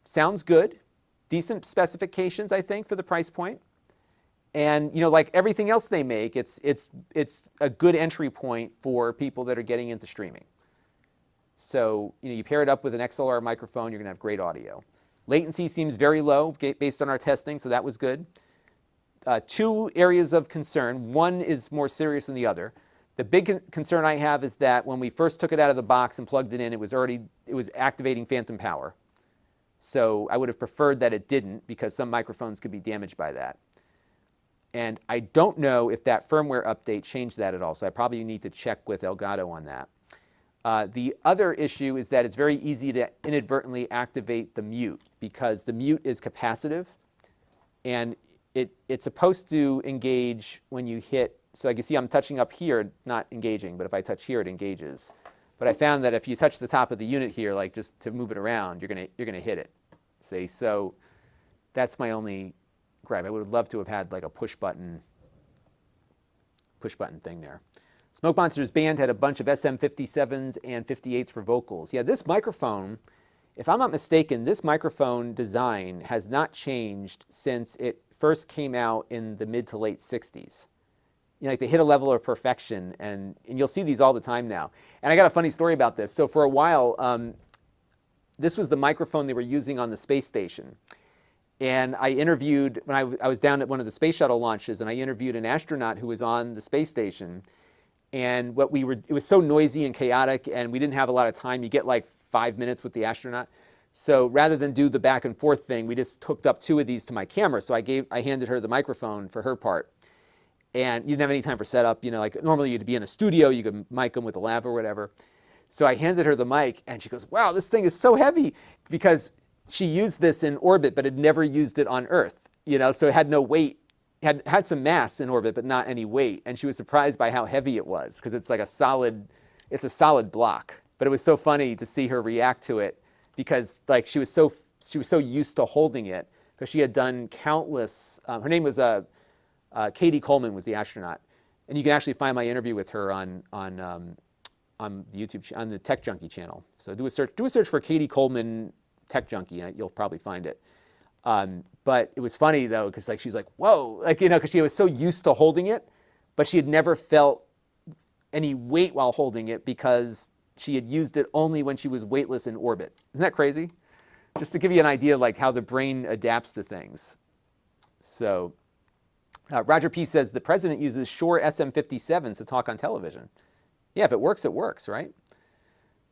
Sounds good. Decent specifications, I think, for the price point. And like everything else they make, it's a good entry point for people that are getting into streaming. So you pair it up with an XLR microphone, you're going to have great audio. Latency seems very low based on our testing, so that was good. Two areas of concern. One is more serious than the other. The big concern I have is that when we first took it out of the box and plugged it in, it was activating phantom power. So I would have preferred that it didn't, because some microphones could be damaged by that. And I don't know if that firmware update changed that at all, so I probably need to check with El Gato on that. The other issue is that it's very easy to inadvertently activate the mute, because the mute is capacitive, and it's supposed to engage when you hit. So I can see I'm touching up here, not engaging, but if I touch here, it engages. But I found that if you touch the top of the unit here, like just to move it around, you're gonna hit it. See, so that's my only gripe. I would have loved to have had like a push button thing there. Smoke Monsters Band had a bunch of SM57s and 58s for vocals. Yeah, this microphone, if I'm not mistaken, this microphone design has not changed since it first came out in the mid to late 60s. You know, like they hit a level of perfection, and you'll see these all the time now. And I got a funny story about this. So for a while, this was the microphone they were using on the space station. And I interviewed, when I was down at one of the space shuttle launches, and I interviewed an astronaut who was on the space station. And it was so noisy and chaotic, and we didn't have a lot of time. You get like 5 minutes with the astronaut. So rather than do the back and forth thing, we just hooked up 2 of these to my camera. So I handed her the microphone for her part. And you didn't have any time for setup. You know, like normally you'd be in a studio, you could mic them with a lav or whatever. So I handed her the mic, and she goes, wow, this thing is so heavy, because she used this in orbit, but had never used it on Earth. You know, so it had no weight. Had some mass in orbit, but not any weight. And she was surprised by how heavy it was, because it's like a solid block. But it was so funny to see her react to it, because like she was so used to holding it, because she had done countless. Her name was Katie Coleman was the astronaut, and you can actually find my interview with her on the YouTube on the Tech Junkie channel. So do a search for Katie Coleman Tech Junkie, and you'll probably find it. But it was funny though, because like she's like, whoa, like, you know, because she was so used to holding it, but she had never felt any weight while holding it, because she had used it only when she was weightless in orbit. Isn't that crazy? Just to give you an idea like how the brain adapts to things. So Roger P says the president uses Shure SM57s to talk on television. Yeah, if it works, right?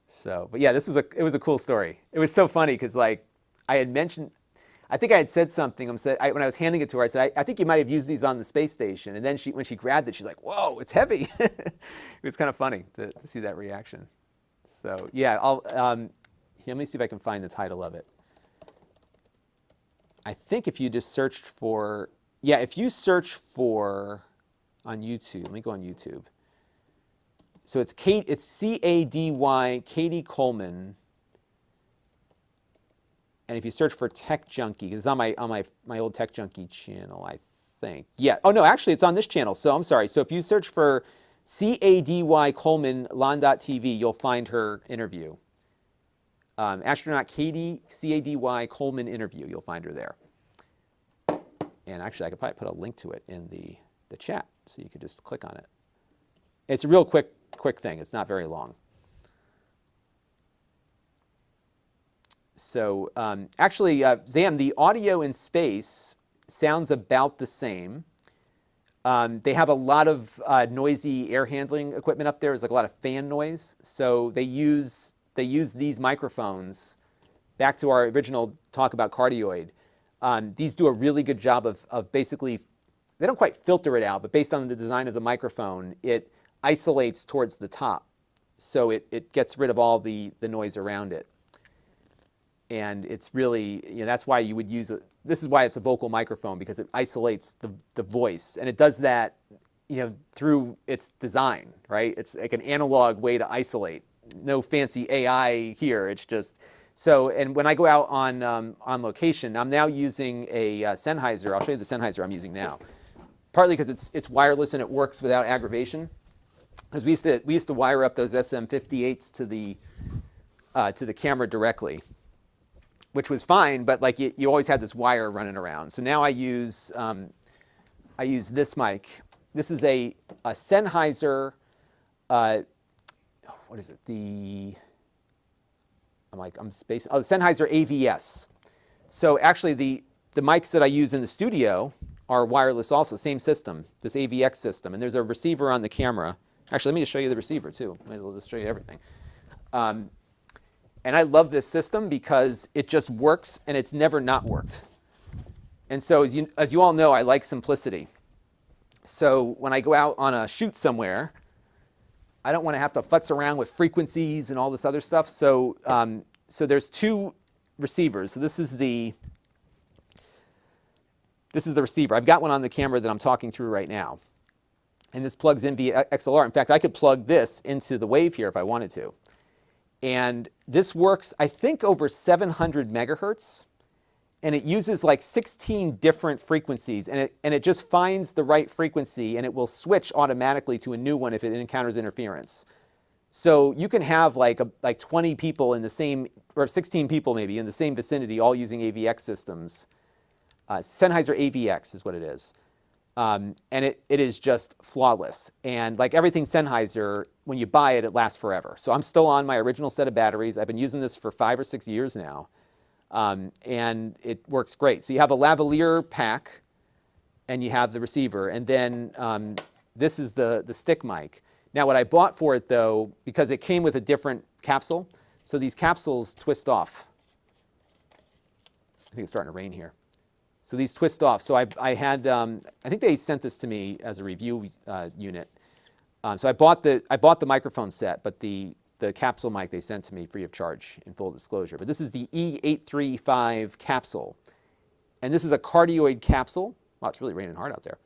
So, but yeah, it was a cool story. It was so funny because like I had mentioned, I think I had said something. When I was handing it to her, I said, I think you might have used these on the space station. And then when she grabbed it, she's like, whoa, it's heavy. It was kind of funny to see that reaction. So yeah, let me see if I can find the title of it. I think if you just searched for, if you search for on YouTube, let me go on YouTube. So it's C-A-D-Y, Katie Coleman. And if you search for Tech Junkie, because it's on my old Tech Junkie channel, I think. Yeah. Oh no, actually it's on this channel. So I'm sorry. So if you search for C-A-D-Y Coleman Lon.TV, you'll find her interview. Astronaut Katie C-A-D-Y Coleman interview. You'll find her there. And actually, I could probably put a link to it in the chat, so you could just click on it. It's a real quick thing. It's not very long. So actually, Zam, the audio in space sounds about the same. They have a lot of noisy air handling equipment up there. There's like a lot of fan noise. So they use these microphones. Back to our original talk about cardioid. These do a really good job of basically, they don't quite filter it out, but based on the design of the microphone, it isolates towards the top. So it gets rid of all the noise around it. And it's really, that's why you would use this is why it's a vocal microphone, because it isolates the voice. And it does that, through its design, right? It's like an analog way to isolate. No fancy AI here. It's just, so, and when I go out on location, I'm now using a Sennheiser. I'll show you the Sennheiser I'm using now. Partly because it's wireless and it works without aggravation. Because we used to wire up those SM58s to the camera directly, which was fine, but like you always had this wire running around. So now I use this mic. This is a Sennheiser. What is it? The Sennheiser AVS. So actually the mics that I use in the studio are wireless also, same system, this AVX system. And there's a receiver on the camera. Actually, let me just show you the receiver too. Might as well just show you everything. And I love this system because it just works and it's never not worked. And so as you all know, I like simplicity. So when I go out on a shoot somewhere, I don't want to have to futz around with frequencies and all this other stuff. So, so there's 2 receivers. So this is the receiver. I've got one on the camera that I'm talking through right now. And this plugs in via XLR. In fact, I could plug this into the wave here if I wanted to. And this works, I think, over 700 megahertz. and it uses like 16 different frequencies, and it just finds the right frequency, and it will switch automatically to a new one if it encounters interference. So you can have like 20 people in the same, or 16 people maybe, in the same vicinity, all using AVX systems. Sennheiser AVX is what it is. And it is just flawless. And like everything Sennheiser, when you buy it, it lasts forever. So I'm still on my original set of batteries. I've been using this for 5 or 6 years now. And it works great. So you have a lavalier pack, and you have the receiver. And then this is the stick mic. Now what I bought for it, though, because it came with a different capsule, so these capsules twist off. I think it's starting to rain here. So these twist off. So I had, I think they sent this to me as a review unit. So I bought the microphone set, but the capsule mic they sent to me free of charge, in full disclosure. But this is the E835 capsule. And this is a cardioid capsule. Wow, it's really raining hard out there.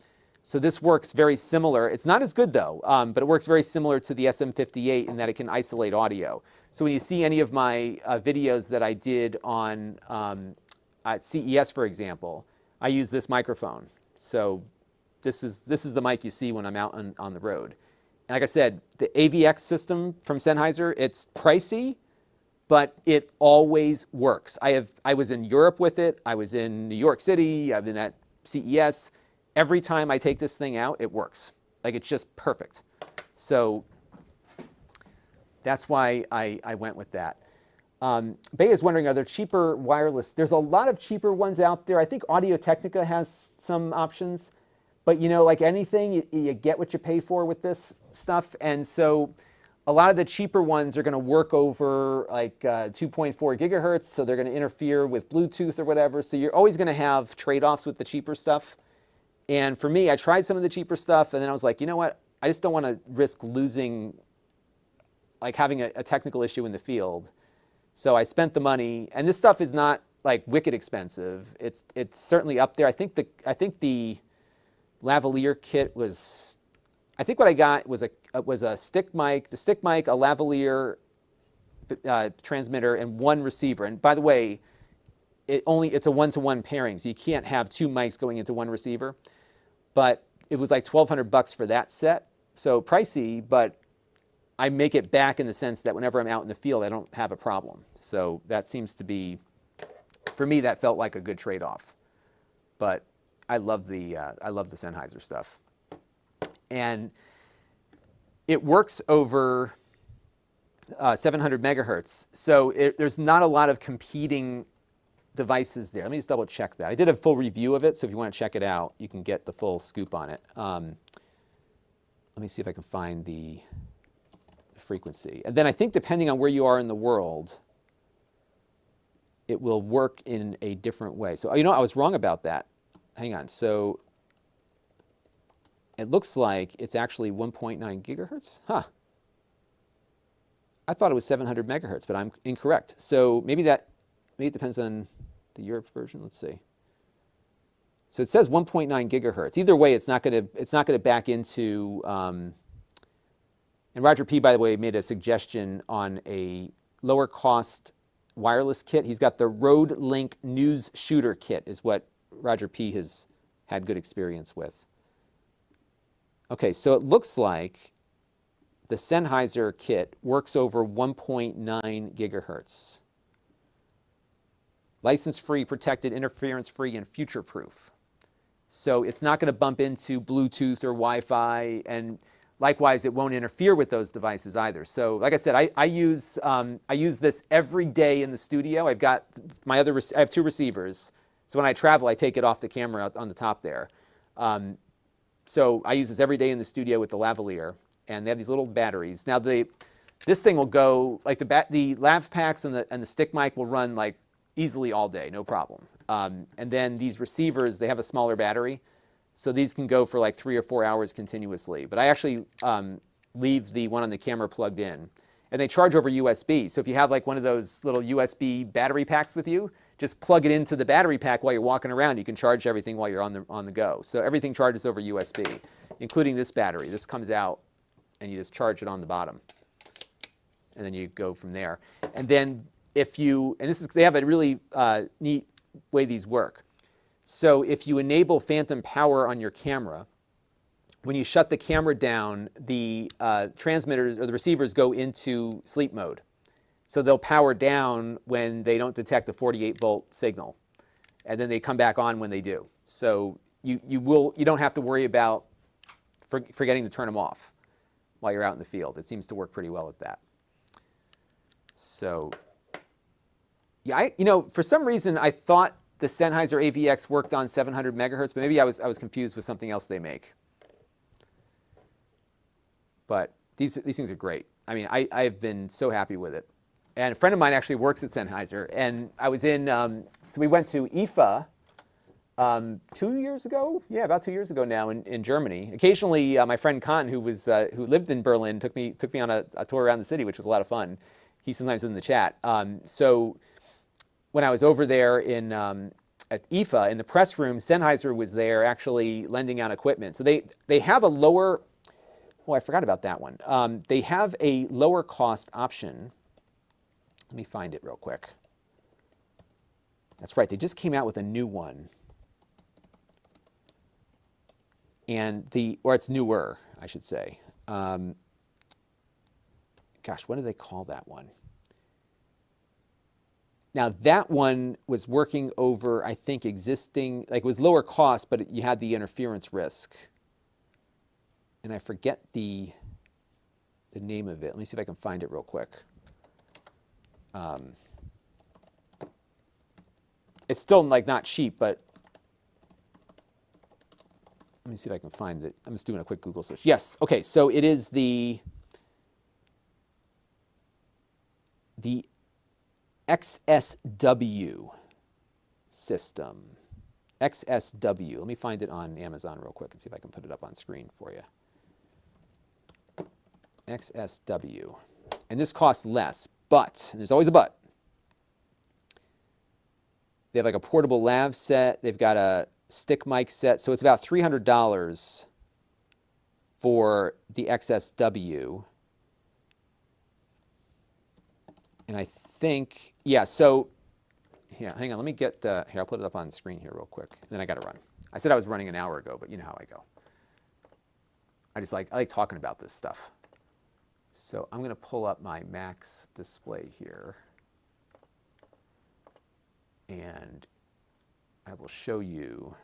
So this works very similar. It's not as good, though, but it works very similar to the SM58 in that it can isolate audio. So when you see any of my videos that I did on at CES, for example, I use this microphone. So this is the mic you see when I'm out on the road. And like I said, the AVX system from Sennheiser, it's pricey, but it always works. I was in Europe with it. I was in New York City. I've been at CES. Every time I take this thing out, it works. Like, it's just perfect. So that's why I went with that. Bay is wondering, are there cheaper wireless? There's a lot of cheaper ones out there. I think Audio-Technica has some options. But, you know, like anything, you get what you pay for with this stuff. And so a lot of the cheaper ones are going to work over like 2.4 gigahertz. So they're going to interfere with Bluetooth or whatever. So you're always going to have trade-offs with the cheaper stuff. And for me, I tried some of the cheaper stuff, and then I was like, you know what? I just don't want to risk losing, like having a technical issue in the field. So I spent the money, and this stuff is not like wicked expensive. It's certainly up there. I think the lavalier kit was, I think what I got was a stick mic, a lavalier transmitter, and one receiver. And by the way, it's a one-to-one pairing, so you can't have two mics going into one receiver. But it was like $1,200 for that set, so pricey, but I make it back in the sense that whenever I'm out in the field, I don't have a problem. So that seems to be, for me, that felt like a good trade-off. But I love the Sennheiser stuff, and it works over 700 megahertz. So there's not a lot of competing devices there. Let me just double check that. I did a full review of it, so if you want to check it out, you can get the full scoop on it. Let me see if I can find the frequency. And then I think depending on where you are in the world, it will work in a different way. So, you know, I was wrong about that. Hang on. So it looks like it's actually 1.9 gigahertz. Huh. I thought it was 700 megahertz, but I'm incorrect. So maybe it depends on the Europe version. Let's see. So it says 1.9 gigahertz. Either way, it's not going to back into. And Roger P, by the way, made a suggestion on a lower cost wireless kit. He's got the Rode Link News Shooter kit, is what Roger P has had good experience with. Okay, so it looks like the Sennheiser kit works over 1.9 gigahertz. License-free, protected, interference-free, and future-proof. So it's not going to bump into Bluetooth or Wi-Fi, and likewise, it won't interfere with those devices either. So, like I said, I use this every day in the studio. I've got I have two receivers. So when I travel, I take it off the camera on the top there. So I use this every day in the studio with the lavalier, and they have these little batteries. Now this thing will go like the lav packs and the stick mic will run like easily all day, no problem. And then these receivers, they have a smaller battery, so these can go for like 3 or 4 hours continuously. But I actually leave the one on the camera plugged in, and they charge over USB. So if you have like one of those little USB battery packs with you, just plug it into the battery pack while you're walking around. You can charge everything while you're on the go. So everything charges over USB, including this battery. This comes out, and you just charge it on the bottom, and then you go from there. And then they have a really neat way these work. So if you enable phantom power on your camera, when you shut the camera down, the transmitters or the receivers go into sleep mode. So they'll power down when they don't detect a 48-volt signal, and then they come back on when they do. So you don't have to worry about forgetting to turn them off while you're out in the field. It seems to work pretty well at that. So yeah, for some reason I thought the Sennheiser AVX worked on 700 megahertz, but maybe I was confused with something else they make. But these things are great. I mean, I've been so happy with it. And a friend of mine actually works at Sennheiser, and I was in, so we went to IFA 2 years ago? Yeah, about 2 years ago now in Germany. Occasionally, my friend Kahn, who lived in Berlin, took me on a tour around the city, which was a lot of fun. He's sometimes in the chat. So when I was over there at IFA, in the press room, Sennheiser was there actually lending out equipment. So they have a lower, oh, I forgot about that one. They have a lower cost option. Let me find it real quick. That's right, they just came out with a new one. And or it's newer, I should say. Gosh, what do they call that one? Now that one was working over, I think, existing, like it was lower cost, but you had the interference risk. And I forget the name of it. Let me see if I can find it real quick. It's still like not cheap, but let me see if I can find it. I'm just doing a quick Google search. Yes, okay, so it is the XSW system. XSW. Let me find it on Amazon real quick and see if I can put it up on screen for you. XSW. And this costs less, but, and there's always a but. They have like a portable lav set. They've got a stick mic set. So it's about $300 for the XSW. And I think, yeah, so, yeah, hang on, let me get, here, I'll put it up on the screen here real quick. And then I got to run. I said I was running an hour ago, but you know how I go. I like talking about this stuff. So I'm going to pull up my Max display here. And I will show you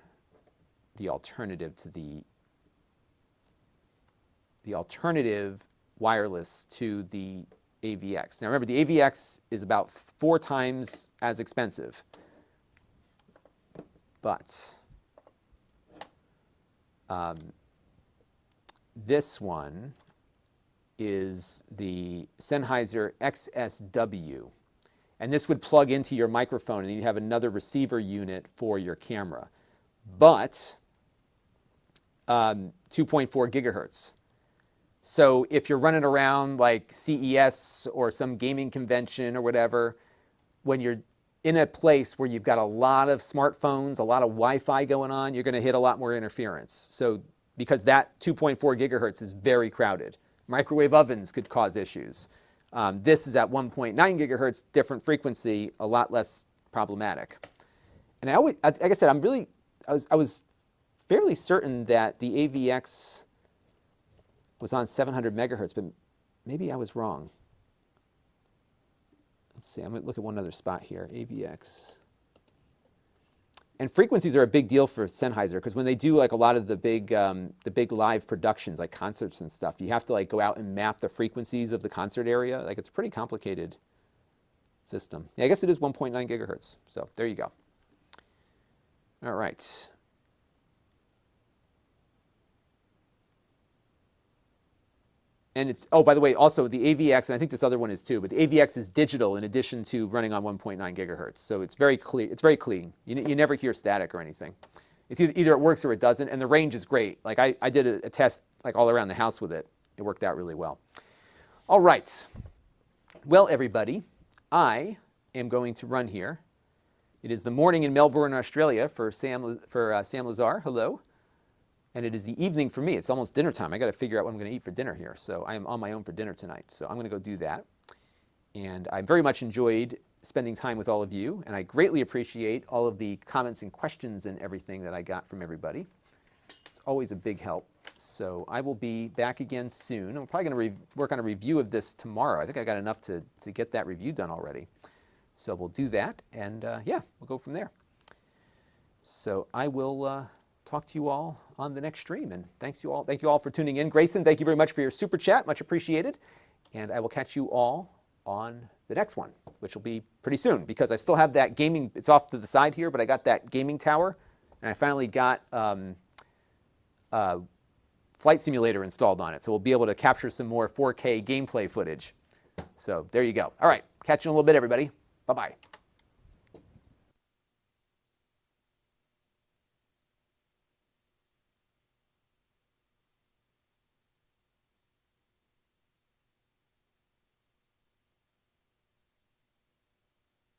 the alternative to the alternative wireless to the AVX. Now remember, the AVX is about 4 times as expensive, but this one is the Sennheiser XSW. And this would plug into your microphone, and you have another receiver unit for your camera. But 2.4 gigahertz. So if you're running around like CES or some gaming convention or whatever, when you're in a place where you've got a lot of smartphones, a lot of Wi-Fi going on, you're going to hit a lot more interference. So because that 2.4 gigahertz is very crowded. Microwave ovens could cause issues. This is at 1.9 gigahertz, different frequency, a lot less problematic. And I always, like I said, I was fairly certain that the AVX was on 700 megahertz, but maybe I was wrong. Let's see, I'm going to look at one other spot here, AVX. And frequencies are a big deal for Sennheiser because when they do like a lot of the big live productions, like concerts and stuff, you have to like go out and map the frequencies of the concert area. Like it's a pretty complicated system. Yeah, I guess it is 1.9 gigahertz. So there you go. All right. And it's, oh, by the way, also the AVX, and I think this other one is too, but the AVX is digital in addition to running on 1.9 gigahertz. So it's very clear. It's very clean. You never hear static or anything. It's either it works or it doesn't, and the range is great. Like I did a test like all around the house with it. It worked out really well. All right. Well, everybody, I am going to run here. It is the morning in Melbourne, Australia for Sam Lazar. Hello. And it is the evening for me. It's almost dinner time. I got to figure out what I'm going to eat for dinner here. So I am on my own for dinner tonight. So I'm going to go do that. And I very much enjoyed spending time with all of you, and I greatly appreciate all of the comments and questions and everything that I got from everybody. It's always a big help. So I will be back again soon. I'm probably going to work on a review of this tomorrow. I think I got enough to get that review done already. So we'll do that, and yeah, we'll go from there. So I will talk to you all on the next stream, and thank you all for tuning in. Grayson, thank you very much for your super chat, much appreciated. And I will catch you all on the next one, which will be pretty soon, because I still have that gaming, it's off to the side here, but I got that gaming tower, and I finally got Flight Simulator installed on it, so we'll be able to capture some more 4K gameplay footage. So there you go. All right, catch you in a little bit, everybody. Bye-bye.